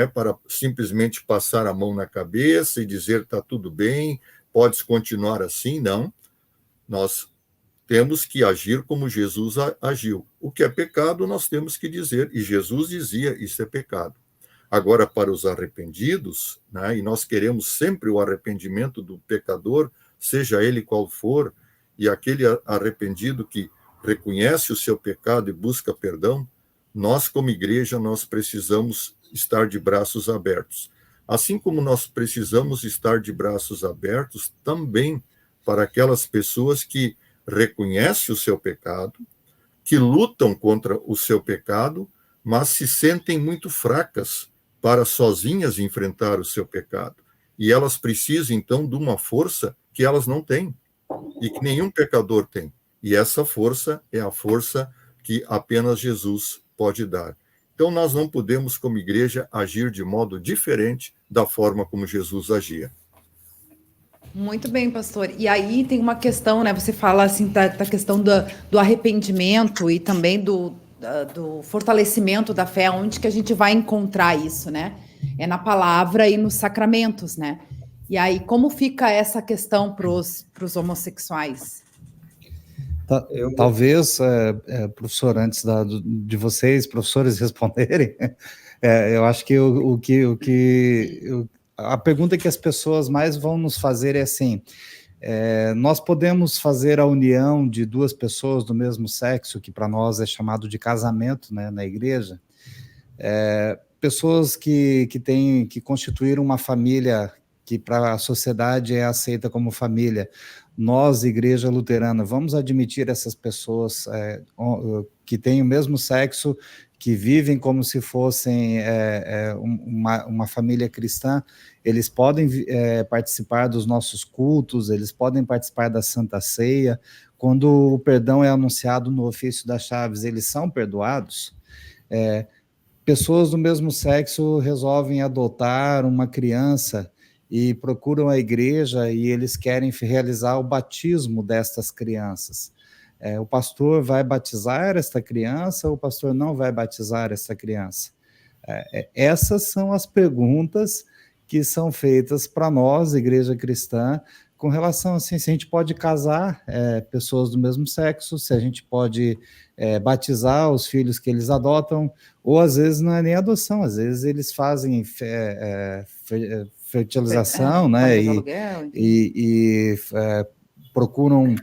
é para simplesmente passar a mão na cabeça e dizer está tudo bem, podes continuar assim, não. Nós temos que agir como Jesus agiu. O que é pecado, nós temos que dizer, e Jesus dizia, isso é pecado. Agora, para os arrependidos, né, e nós queremos sempre o arrependimento do pecador, seja ele qual for, e aquele arrependido que reconhece o seu pecado e busca perdão, nós, como igreja, nós precisamos estar de braços abertos. Assim como nós precisamos estar de braços abertos também para aquelas pessoas que reconhecem o seu pecado, que lutam contra o seu pecado, mas se sentem muito fracas para sozinhas enfrentar o seu pecado. E elas precisam, então, de uma força que elas não têm, e que nenhum pecador tem. E essa força é a força que apenas Jesus pode dar. Então, nós não podemos, como igreja, agir de modo diferente da forma como Jesus agia. Muito bem, pastor. E aí tem uma questão, né? Você fala assim da questão do arrependimento e também do fortalecimento da fé, onde que a gente vai encontrar isso, né? É na palavra e nos sacramentos, né? E aí, como fica essa questão para os homossexuais? Talvez, professor, antes de vocês, professores, responderem, eu acho que a pergunta que as pessoas mais vão nos fazer é assim, Nós podemos fazer a união de duas pessoas do mesmo sexo, que para nós é chamado de casamento, né, na igreja. Pessoas que constituíram uma família que para a sociedade é aceita como família. Nós, Igreja Luterana, vamos admitir essas pessoas que têm o mesmo sexo, que vivem como se fossem uma família cristã. Eles podem participar dos nossos cultos, eles podem participar da Santa Ceia. Quando o perdão é anunciado no ofício das chaves, eles são perdoados. Pessoas do mesmo sexo resolvem adotar uma criança e procuram a igreja e eles querem realizar o batismo destas crianças. O pastor vai batizar esta criança ou o pastor não vai batizar esta criança? Essas são as perguntas que são feitas para nós, igreja cristã, com relação assim, se a gente pode casar pessoas do mesmo sexo, se a gente pode batizar os filhos que eles adotam, ou às vezes não é nem adoção, às vezes eles fazem fertilização, né, e procuram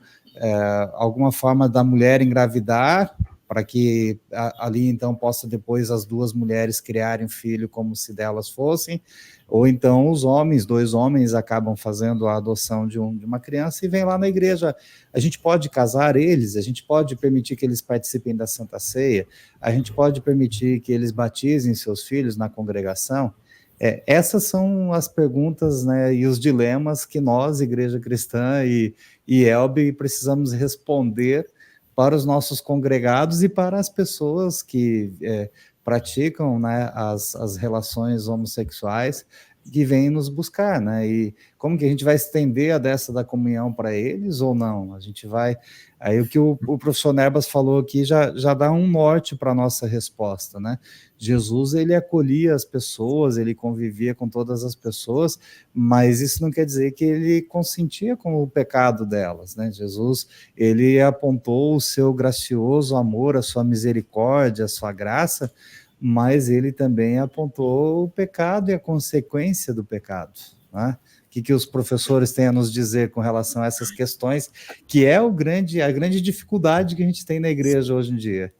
alguma forma da mulher engravidar, para que ali então possa depois as duas mulheres criarem um filho como se delas fossem, ou então os homens, 2 homens acabam fazendo a adoção de uma criança e vem lá na igreja. A gente pode casar eles, a gente pode permitir que eles participem da Santa Ceia, a gente pode permitir que eles batizem seus filhos na congregação. Essas são as perguntas, né, e os dilemas que nós, Igreja Cristã e ELB, precisamos responder para os nossos congregados e para as pessoas que praticam, né, as relações homossexuais, que vêm nos buscar, né? E como que a gente vai estender a dessa da comunhão para eles ou não? A gente vai... Aí o que o professor Nerbas falou aqui já dá um norte para a nossa resposta, né? Jesus, ele acolhia as pessoas, ele convivia com todas as pessoas, mas isso não quer dizer que ele consentia com o pecado delas, né? Jesus, ele apontou o seu gracioso amor, a sua misericórdia, a sua graça, mas ele também apontou o pecado e a consequência do pecado, né? O que os professores têm a nos dizer com relação a essas questões, que é a grande dificuldade que a gente tem na igreja hoje em dia?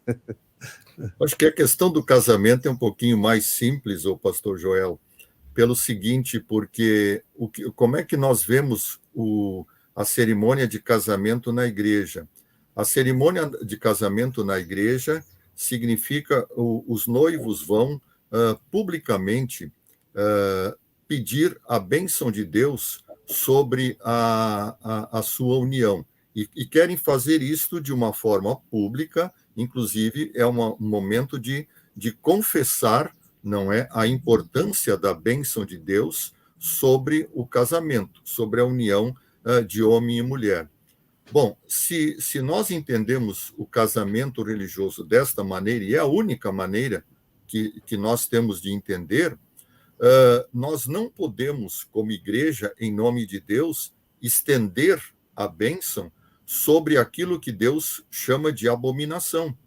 Acho que a questão do casamento é um pouquinho mais simples, ô pastor Joel, pelo seguinte, porque como é que nós vemos a cerimônia de casamento na igreja? A cerimônia de casamento na igreja significa os noivos vão publicamente pedir a bênção de Deus sobre a sua união. E querem fazer isto de uma forma pública, inclusive é um momento de confessar, não é, a importância da bênção de Deus sobre o casamento, sobre a união de homem e mulher. Bom, se nós entendemos o casamento religioso desta maneira, e é a única maneira que nós temos de entender, nós não podemos, como igreja, em nome de Deus, estender a bênção sobre aquilo que Deus chama de abominação,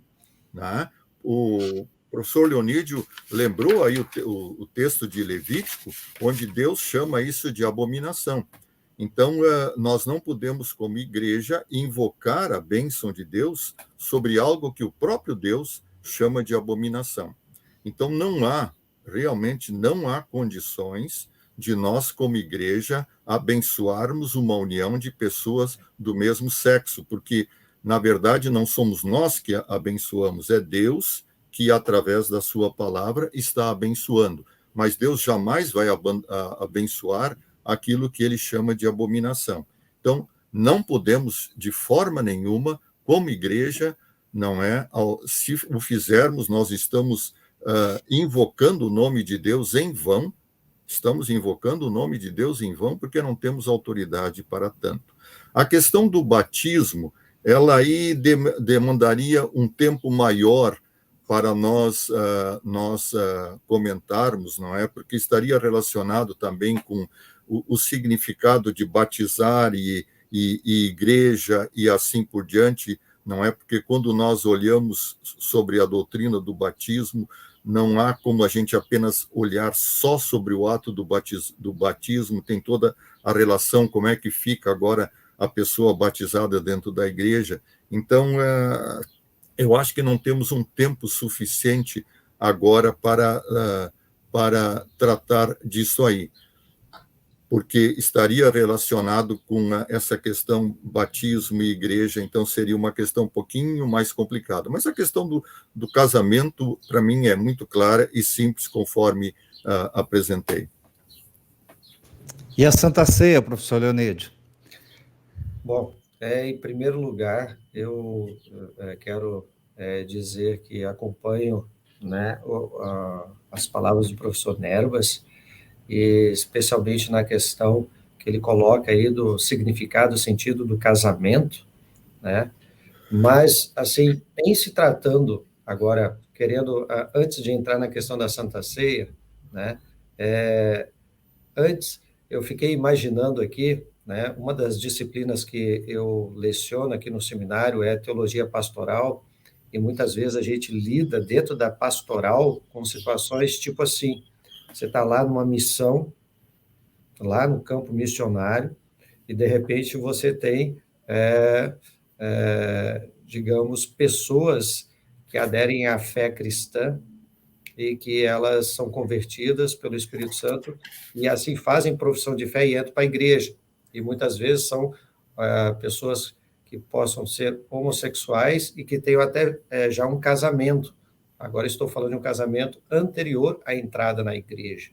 né? O professor Leonídio lembrou aí o texto de Levítico, onde Deus chama isso de abominação. Então, nós não podemos, como igreja, invocar a bênção de Deus sobre algo que o próprio Deus chama de abominação. Então, realmente não há condições de nós, como igreja, abençoarmos uma união de pessoas do mesmo sexo, porque, na verdade, não somos nós que abençoamos, é Deus que, através da sua palavra, está abençoando. Mas Deus jamais vai abençoar aquilo que ele chama de abominação. Então, não podemos, de forma nenhuma, como igreja, não é? Se o fizermos, nós estamos invocando o nome de Deus em vão, estamos invocando o nome de Deus em vão, porque não temos autoridade para tanto. A questão do batismo, ela aí demandaria um tempo maior para nós comentarmos, não é? Porque estaria relacionado também com o significado de batizar e igreja e assim por diante, não é? Porque quando nós olhamos sobre a doutrina do batismo, não há como a gente apenas olhar só sobre o ato do batismo, tem toda a relação, como é que fica agora a pessoa batizada dentro da igreja. Então, eu acho que não temos um tempo suficiente agora para tratar disso aí, porque estaria relacionado com essa questão batismo e igreja, então seria uma questão um pouquinho mais complicada. Mas a questão do casamento, para mim, é muito clara e simples, conforme apresentei. E a Santa Ceia, professor Leonídio? Bom, em primeiro lugar, eu quero dizer que acompanho, né, as palavras do professor Nerbas, e especialmente na questão que ele coloca aí do significado, sentido do casamento, né? Mas, assim, em se tratando, agora, antes de entrar na questão da Santa Ceia, né, antes eu fiquei imaginando aqui, né, uma das disciplinas que eu leciono aqui no seminário é teologia pastoral, e muitas vezes a gente lida dentro da pastoral com situações tipo assim, você está lá numa missão, lá no campo missionário, e de repente você tem, digamos, pessoas que aderem à fé cristã e que elas são convertidas pelo Espírito Santo e assim fazem profissão de fé e entram para a igreja. E muitas vezes são pessoas que possam ser homossexuais e que tenham até já um casamento. Agora estou falando de um casamento anterior à entrada na igreja,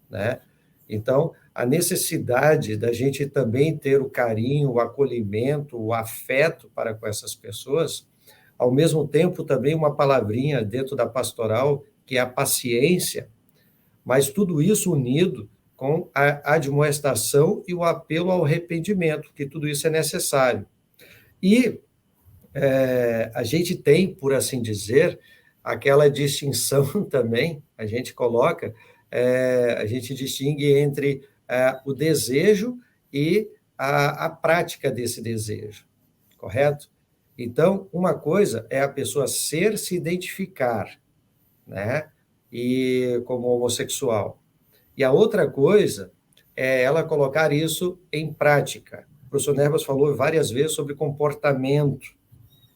né? Então, a necessidade da gente também ter o carinho, o acolhimento, o afeto para com essas pessoas, ao mesmo tempo também uma palavrinha dentro da pastoral, que é a paciência, mas tudo isso unido com a admoestação e o apelo ao arrependimento, que tudo isso é necessário. E a gente tem, por assim dizer, aquela distinção também, a gente coloca, a gente distingue entre o desejo e a prática desse desejo, correto? Então, uma coisa é a pessoa se identificar, né, e como homossexual, e a outra coisa é ela colocar isso em prática. O professor Nerbas falou várias vezes sobre comportamento,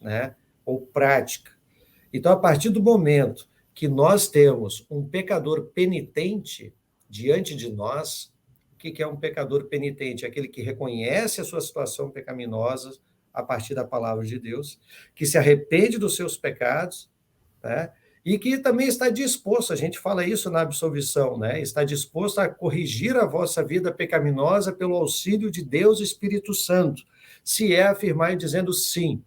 né, ou prática. Então, a partir do momento que nós temos um pecador penitente diante de nós, o que é um pecador penitente? É aquele que reconhece a sua situação pecaminosa a partir da palavra de Deus, que se arrepende dos seus pecados, né? E que também está disposto, a gente fala isso na absolvição, né? Está disposto a corrigir a vossa vida pecaminosa pelo auxílio de Deus e Espírito Santo, se afirmar e dizendo sim.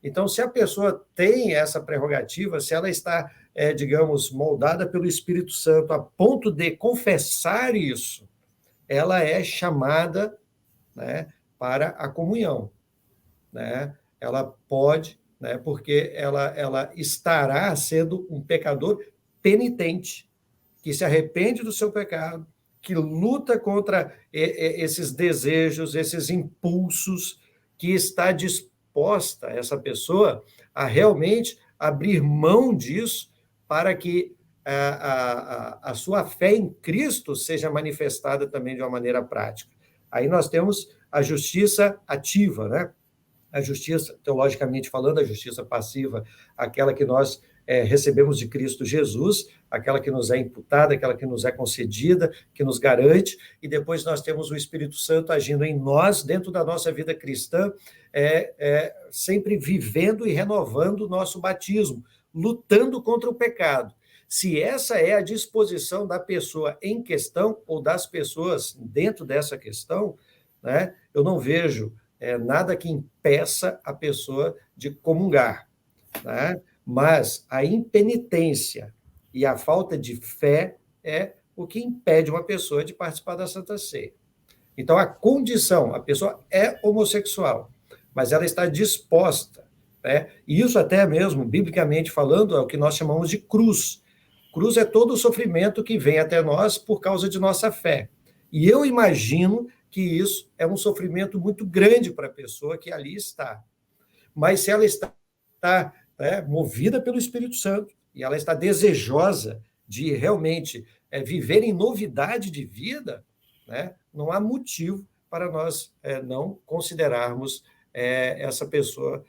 Então, se a pessoa tem essa prerrogativa, se ela está, digamos, moldada pelo Espírito Santo a ponto de confessar isso, ela é chamada, né, para a comunhão, né? Ela pode, né, porque ela estará sendo um pecador penitente, que se arrepende do seu pecado, que luta contra esses desejos, esses impulsos, que está disposta essa pessoa a realmente abrir mão disso para que a sua fé em Cristo seja manifestada também de uma maneira prática. Aí nós temos a justiça ativa, né? A justiça, teologicamente falando, a justiça passiva, aquela que nós recebemos de Cristo Jesus, aquela que nos é imputada, aquela que nos é concedida, que nos garante, e depois nós temos o Espírito Santo agindo em nós, dentro da nossa vida cristã, sempre vivendo e renovando o nosso batismo, lutando contra o pecado. Se essa é a disposição da pessoa em questão, ou das pessoas dentro dessa questão, né, eu não vejo nada que impeça a pessoa de comungar, né? Mas a impenitência e a falta de fé é o que impede uma pessoa de participar da Santa Ceia. Então, a condição, a pessoa é homossexual, mas ela está disposta, né? E isso até mesmo, biblicamente falando, é o que nós chamamos de cruz. Cruz é todo o sofrimento que vem até nós por causa de nossa fé. E eu imagino que isso é um sofrimento muito grande para a pessoa que ali está. Mas se ela está movida pelo Espírito Santo e ela está desejosa de realmente viver em novidade de vida, né, não há motivo para nós não considerarmos essa pessoa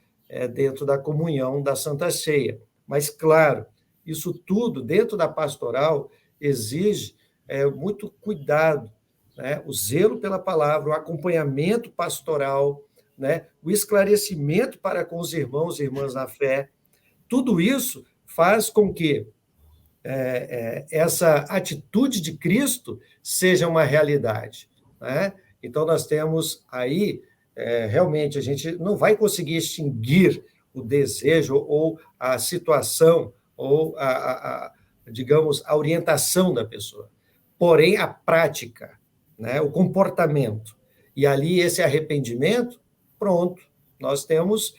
dentro da comunhão da Santa Ceia. Mas, claro, isso tudo, dentro da pastoral, exige muito cuidado, né? O zelo pela palavra, o acompanhamento pastoral, né? O esclarecimento para com os irmãos e irmãs na fé. Tudo isso faz com que essa atitude de Cristo seja uma realidade, né? Então, nós temos aí, realmente, a gente não vai conseguir extinguir o desejo ou a situação ou, digamos, a orientação da pessoa. Porém, a prática, né? O comportamento. E ali, esse arrependimento, pronto, nós temos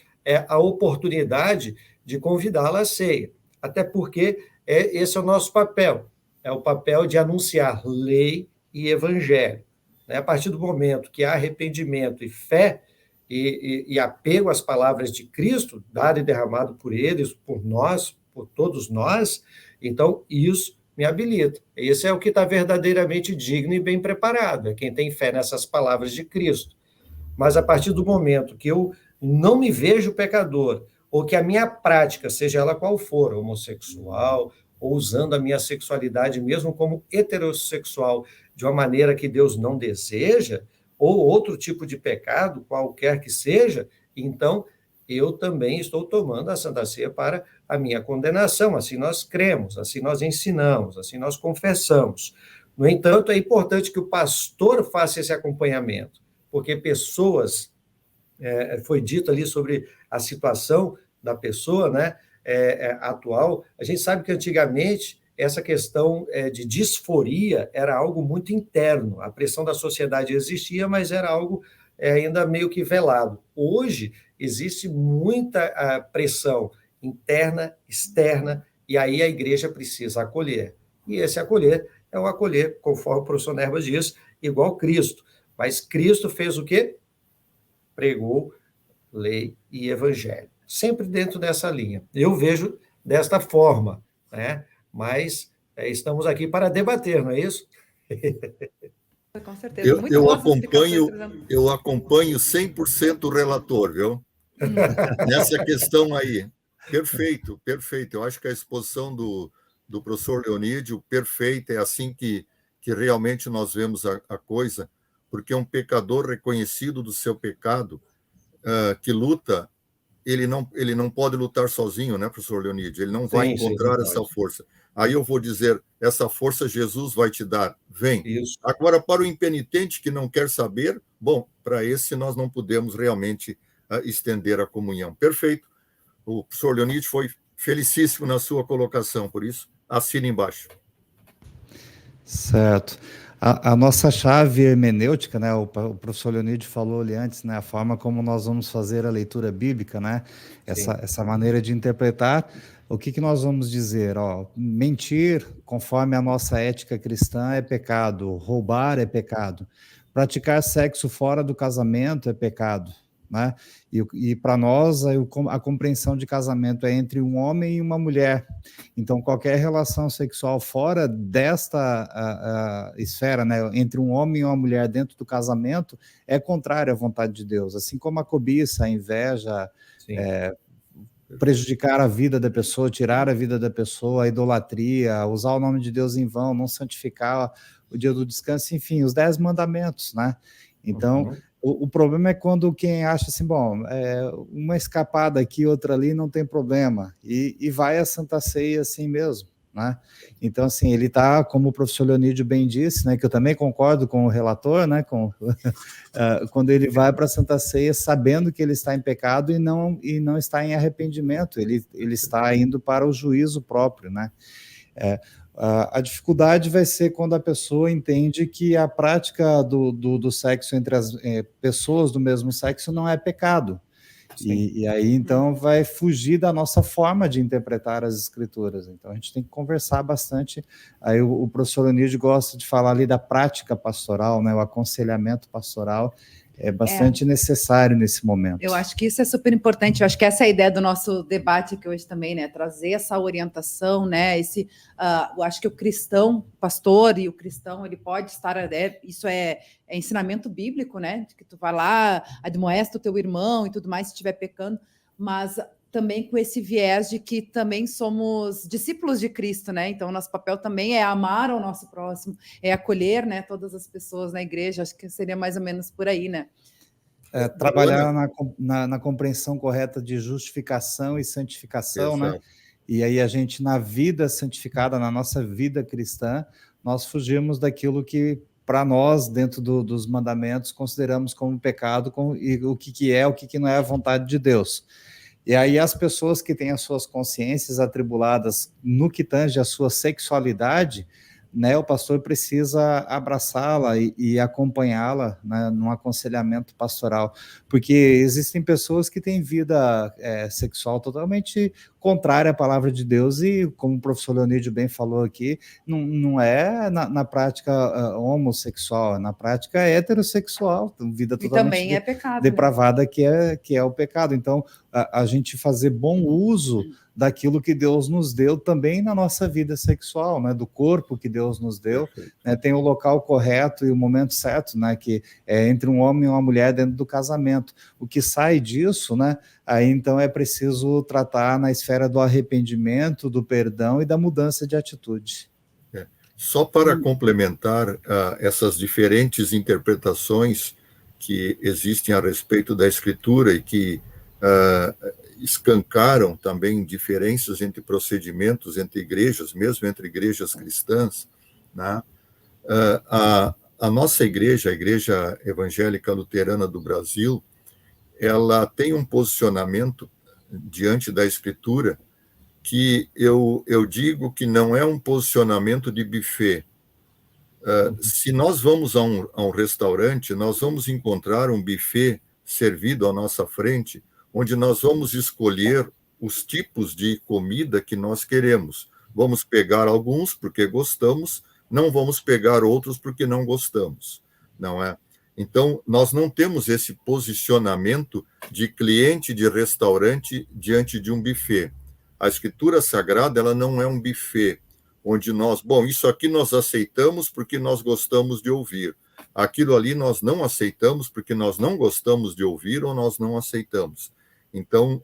a oportunidade de convidá-la à ceia. Até porque esse é o nosso papel, é o papel de anunciar lei e evangelho. A partir do momento que há arrependimento e fé e apego às palavras de Cristo, dado e derramado por eles, por nós, por todos nós, então isso me habilita. Esse é o que está verdadeiramente digno e bem preparado, é quem tem fé nessas palavras de Cristo. Mas a partir do momento que eu não me vejo pecador, ou que a minha prática, seja ela qual for, homossexual, ou usando a minha sexualidade mesmo como heterossexual, de uma maneira que Deus não deseja, ou outro tipo de pecado, qualquer que seja, então eu também estou tomando a Santa Ceia para a minha condenação. Assim nós cremos, assim nós ensinamos, assim nós confessamos. No entanto, é importante que o pastor faça esse acompanhamento, porque pessoas... foi dito ali sobre a situação da pessoa, né, atual. A gente sabe que antigamente essa questão de disforia era algo muito interno. A pressão da sociedade existia, mas era algo ainda meio que velado. Hoje existe muita pressão interna, externa, e aí a igreja precisa acolher. E esse acolher é o acolher, conforme o professor Nerbas diz, igual Cristo. Mas Cristo fez o quê? Pregou lei e evangelho. Sempre dentro dessa linha. Eu vejo desta forma, né? Mas estamos aqui para debater, não é isso? Com certeza. Eu acompanho 100% o relator, viu? Nessa questão aí. Perfeito, perfeito. Eu acho que a exposição do professor Leonídio, perfeita, é assim que realmente nós vemos a coisa, porque um pecador reconhecido do seu pecado, que luta, ele não pode lutar sozinho, né, professor Leonídio? Ele não vai encontrar essa força. Aí eu vou dizer, essa força Jesus vai te dar. Vem. Isso. Agora, para o impenitente que não quer saber, bom, para esse nós não podemos realmente estender a comunhão. Perfeito. O professor Leonídio foi felicíssimo na sua colocação, por isso, assina embaixo. Certo. A nossa chave hermenêutica, né, o professor Leonídio falou ali antes, né, a forma como nós vamos fazer a leitura bíblica, né, essa maneira de interpretar, o que nós vamos dizer? Mentir, conforme a nossa ética cristã, é pecado, roubar é pecado, praticar sexo fora do casamento é pecado, né? E para nós, a compreensão de casamento é entre um homem e uma mulher. Então, qualquer relação sexual fora desta esfera, né, entre um homem e uma mulher dentro do casamento, é contrária à vontade de Deus. Assim como a cobiça, a inveja, prejudicar a vida da pessoa, tirar a vida da pessoa, a idolatria, usar o nome de Deus em vão, não santificar o dia do descanso, enfim, os 10 mandamentos, né? Então... O problema é quando quem acha assim, bom, uma escapada aqui, outra ali, não tem problema, e vai a Santa Ceia assim mesmo, né? Então, assim, ele está, como o professor Leonídio bem disse, né, que eu também concordo com o relator, né, quando ele vai para a Santa Ceia sabendo que ele está em pecado e não está em arrependimento, ele está indo para o juízo próprio, né? A dificuldade vai ser quando a pessoa entende que a prática do sexo entre as pessoas do mesmo sexo não é pecado. E aí, então, vai fugir da nossa forma de interpretar as escrituras. Então, a gente tem que conversar bastante. Aí o professor Leonídio gosta de falar ali da prática pastoral, né, o aconselhamento pastoral. é bastante necessário nesse momento. Eu acho que isso é super importante. Eu acho que essa é a ideia do nosso debate aqui hoje também, né? Trazer essa orientação, né? Eu acho que o cristão, o pastor e o cristão, ele pode estar, isso é ensinamento bíblico, né? De que tu vai lá, admoesta o teu irmão e tudo mais se estiver pecando, mas também com esse viés de que também somos discípulos de Cristo, né? Então, nosso papel também é amar ao nosso próximo, é acolher, né, todas as pessoas na igreja. Acho que seria mais ou menos por aí, né? Trabalhar na compreensão correta de justificação e santificação, Exato. né? E aí a gente, na vida santificada, na nossa vida cristã, nós fugimos daquilo que, para nós, dentro dos mandamentos, consideramos como pecado, e o que é, o que não é a vontade de Deus. E aí as pessoas que têm as suas consciências atribuladas no que tange a sua sexualidade, né, o pastor precisa abraçá-la e acompanhá-la, né, num aconselhamento pastoral, porque existem pessoas que têm vida sexual totalmente contrária à palavra de Deus e, como o professor Leonídio bem falou aqui, não é na prática homossexual, na prática heterossexual, vida totalmente também é pecado, depravada, né? que é o pecado. Então, a gente fazer bom uso daquilo que Deus nos deu também na nossa vida sexual, né, do corpo que Deus nos deu, né, tem o local correto e o momento certo, né, que é entre um homem e uma mulher dentro do casamento. O que sai disso, né, aí então é preciso tratar na esfera do arrependimento, do perdão e da mudança de atitude. Só para complementar essas diferentes interpretações que existem a respeito da Escritura e que escancaram também diferenças entre procedimentos entre igrejas, mesmo entre igrejas cristãs, né? A nossa igreja, a Igreja Evangélica Luterana do Brasil, ela tem um posicionamento diante da Escritura que eu digo que não é um posicionamento de buffet. Se nós vamos a um restaurante, nós vamos encontrar um buffet servido à nossa frente, onde nós vamos escolher os tipos de comida que nós queremos. Vamos pegar alguns porque gostamos, não vamos pegar outros porque não gostamos, não é? Então, nós não temos esse posicionamento de cliente de restaurante diante de um buffet. A Escritura Sagrada, ela não é um buffet, onde isso aqui nós aceitamos porque nós gostamos de ouvir. Aquilo ali nós não aceitamos porque nós não gostamos de ouvir ou nós não aceitamos. Então,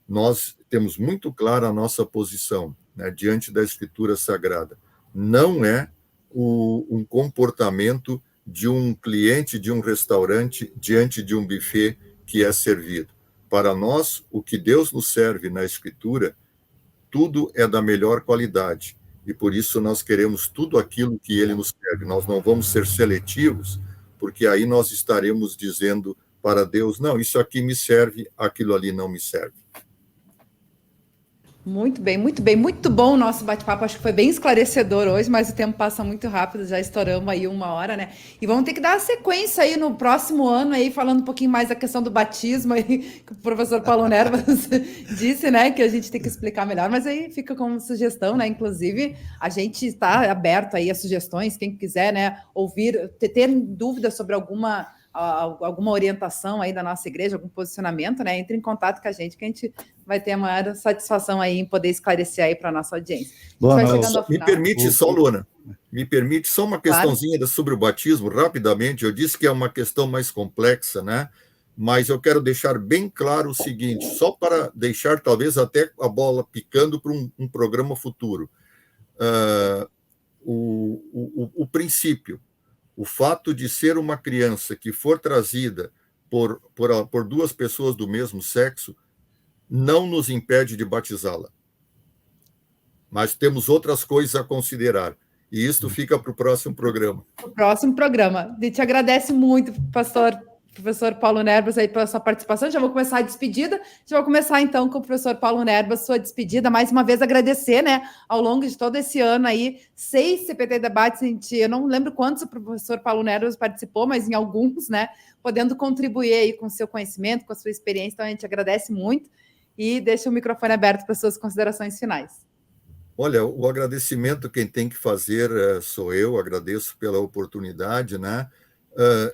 nós temos muito clara a nossa posição, né, diante da Escritura Sagrada. Não é um comportamento de um cliente de um restaurante diante de um buffet que é servido. Para nós, o que Deus nos serve na Escritura, tudo é da melhor qualidade. E por isso nós queremos tudo aquilo que Ele nos serve. Nós não vamos ser seletivos, porque aí nós estaremos dizendo para Deus, não, isso aqui me serve, aquilo ali não me serve. Muito bem, muito bem. Muito bom o nosso bate-papo. Acho que foi bem esclarecedor hoje, mas o tempo passa muito rápido, já estouramos aí 1 hora, né? E vamos ter que dar a sequência aí no próximo ano, aí, falando um pouquinho mais da questão do batismo, aí, que o professor Paulo Nerbas disse, né, que a gente tem que explicar melhor, mas aí fica como sugestão, né? Inclusive, a gente está aberto aí a sugestões, quem quiser, né, ouvir, ter dúvidas sobre alguma orientação aí da nossa igreja, algum posicionamento, né, entre em contato com a gente, que a gente vai ter a maior satisfação aí em poder esclarecer aí para a nossa audiência. Luana, me permite só uma questãozinha sobre o batismo, rapidamente. Eu disse que é uma questão mais complexa, né? Mas eu quero deixar bem claro o seguinte, só para deixar talvez até a bola picando para um programa futuro. O princípio, o fato de ser uma criança que for trazida por 2 pessoas do mesmo sexo não nos impede de batizá-la. Mas temos outras coisas a considerar. E isto fica para o próximo programa. O próximo programa. A gente agradece muito, professor Paulo Nerbas, aí pela sua participação. Já vou começar a despedida. Já vou começar, então, com o professor Paulo Nerbas, sua despedida. Mais uma vez, agradecer, né, ao longo de todo esse ano aí, 6 CPT Debates, eu não lembro quantos o professor Paulo Nerbas participou, mas em alguns, né, podendo contribuir aí com o seu conhecimento, com a sua experiência. Então, a gente agradece muito e deixa o microfone aberto para suas considerações finais. Olha, o agradecimento quem tem que fazer sou eu, agradeço pela oportunidade, né?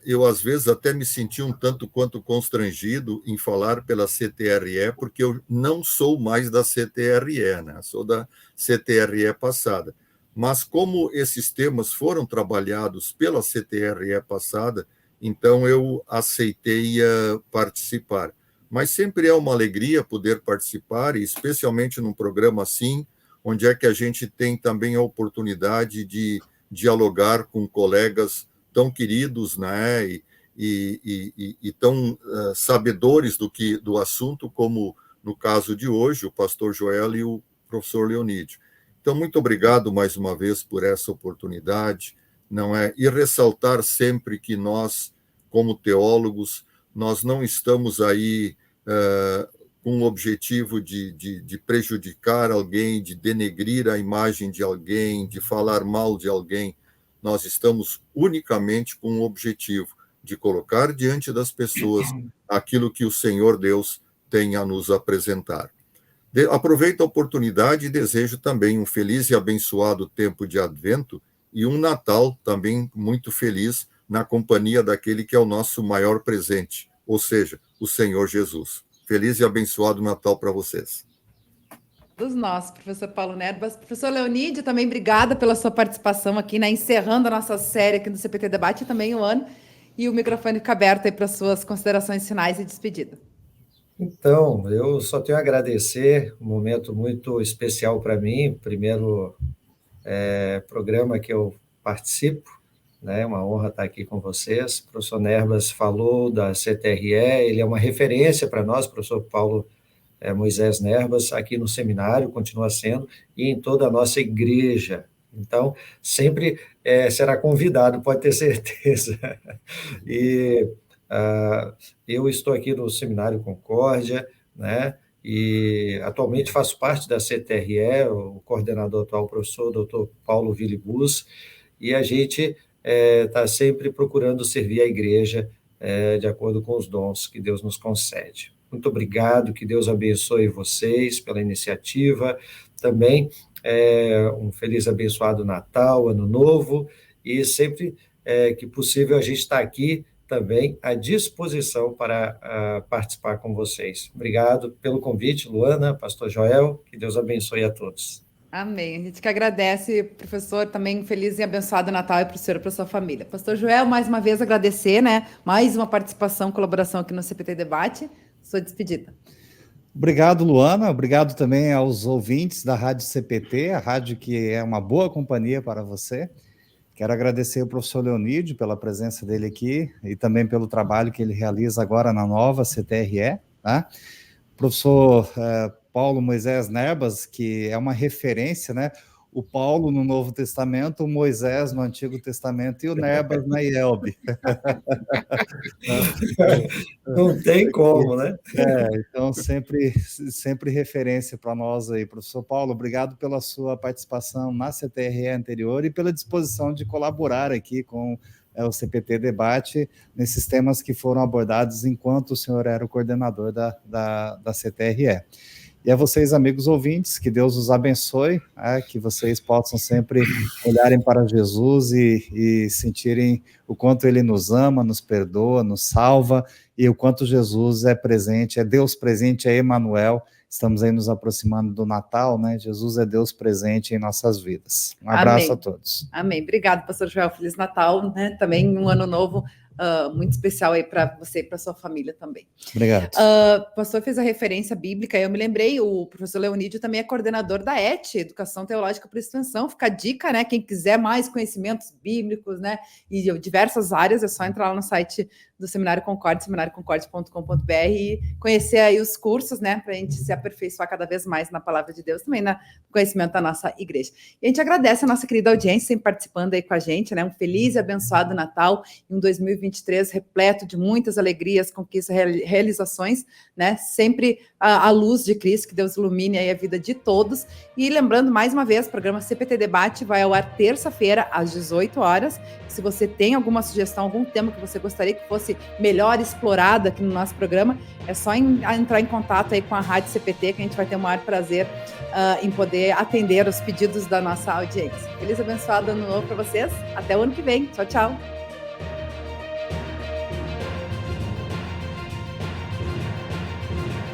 eu às vezes até me senti um tanto quanto constrangido em falar pela CTRE, porque eu não sou mais da CTRE, né? Sou da CTRE passada. Mas como esses temas foram trabalhados pela CTRE passada, então eu aceitei participar. Mas sempre é uma alegria poder participar, e especialmente num programa assim, onde é que a gente tem também a oportunidade de dialogar com colegas tão queridos, né, e tão sabedores do assunto, como no caso de hoje, o pastor Joel e o professor Leonídio. Então, muito obrigado mais uma vez por essa oportunidade, não é? E ressaltar sempre que nós, como teólogos, nós não estamos aí com o objetivo de prejudicar alguém, de denegrir a imagem de alguém, de falar mal de alguém. Nós estamos unicamente com o objetivo de colocar diante das pessoas aquilo que o Senhor Deus tem a nos apresentar. Aproveito a oportunidade e desejo também um feliz e abençoado tempo de Advento e um Natal também muito feliz na companhia daquele que é o nosso maior presente, ou seja, o Senhor Jesus. Feliz e abençoado Natal para vocês. Dos nossos, professor Paulo Nerbas. Professor Leonídio, também obrigada pela sua participação aqui, né, encerrando a nossa série aqui no CPT Debate, também o ano, e o microfone fica aberto aí para suas considerações finais e despedida. Então, eu só tenho a agradecer, um momento muito especial para mim, primeiro programa que eu participo, né, uma honra estar aqui com vocês. O professor Nerbas falou da CTRE, ele é uma referência para nós, professor Paulo Moisés Nerbas, aqui no seminário, continua sendo, e em toda a nossa igreja. Então, sempre será convidado, pode ter certeza. E eu estou aqui no Seminário Concórdia, né, e atualmente faço parte da CTRE, o coordenador atual, o professor Dr. Paulo Vilibus, e a gente está sempre procurando servir a igreja de acordo com os dons que Deus nos concede. Muito obrigado, que Deus abençoe vocês pela iniciativa, também um feliz abençoado Natal, Ano Novo, e sempre que possível a gente está aqui também à disposição para participar com vocês. Obrigado pelo convite, Luana, pastor Joel, que Deus abençoe a todos. Amém. A gente que agradece, professor, também feliz e abençoado Natal e para o senhor e para a sua família. Pastor Joel, mais uma vez agradecer, né? Mais uma participação, colaboração aqui no CPT Debate. Sua despedida. Obrigado, Luana. Obrigado também aos ouvintes da Rádio CPT, a rádio que é uma boa companhia para você. Quero agradecer ao professor Leonídio pela presença dele aqui e também pelo trabalho que ele realiza agora na nova CTRE, tá? Professor Paulo Moisés Nerbas, que é uma referência, né? O Paulo no Novo Testamento, o Moisés no Antigo Testamento e o Nerbas na IELB. Não tem como, né? Então, sempre referência para nós aí. Professor Paulo, obrigado pela sua participação na CTRE anterior e pela disposição de colaborar aqui com o CPT Debate nesses temas que foram abordados enquanto o senhor era o coordenador da CTRE. E a vocês, amigos ouvintes, que Deus os abençoe, que vocês possam sempre olharem para Jesus e sentirem o quanto Ele nos ama, nos perdoa, nos salva, e o quanto Jesus é presente, é Deus presente, é Emanuel. Estamos aí nos aproximando do Natal, né? Jesus é Deus presente em nossas vidas. Um abraço. Amém. A todos. Amém. Obrigado, pastor Joel. Feliz Natal, né? Também um ano novo muito especial aí para você e para sua família também. Obrigado. O pastor fez a referência bíblica, eu me lembrei, o professor Leonídio também é coordenador da ET, Educação Teológica por Extensão. Fica a dica, né? Quem quiser mais conhecimentos bíblicos, né? E de diversas áreas, é só entrar lá no site do Seminário Concórdia, seminarioconcórdia.com.br, e conhecer aí os cursos, né, para a gente se aperfeiçoar cada vez mais na palavra de Deus, também no conhecimento da nossa igreja. E a gente agradece a nossa querida audiência sempre participando aí com a gente, né, um feliz e abençoado Natal, e um 2023 repleto de muitas alegrias, conquistas, realizações, né, sempre à luz de Cristo, que Deus ilumine aí a vida de todos. E lembrando, mais uma vez, o programa CPT Debate vai ao ar terça-feira, às 18 horas. Se você tem alguma sugestão, algum tema que você gostaria que fosse melhor explorado aqui no nosso programa, é só entrar em contato aí com a Rádio CPT, que a gente vai ter o maior prazer em poder atender os pedidos da nossa audiência. Feliz e abençoado ano novo para vocês. Até o ano que vem. Tchau, tchau.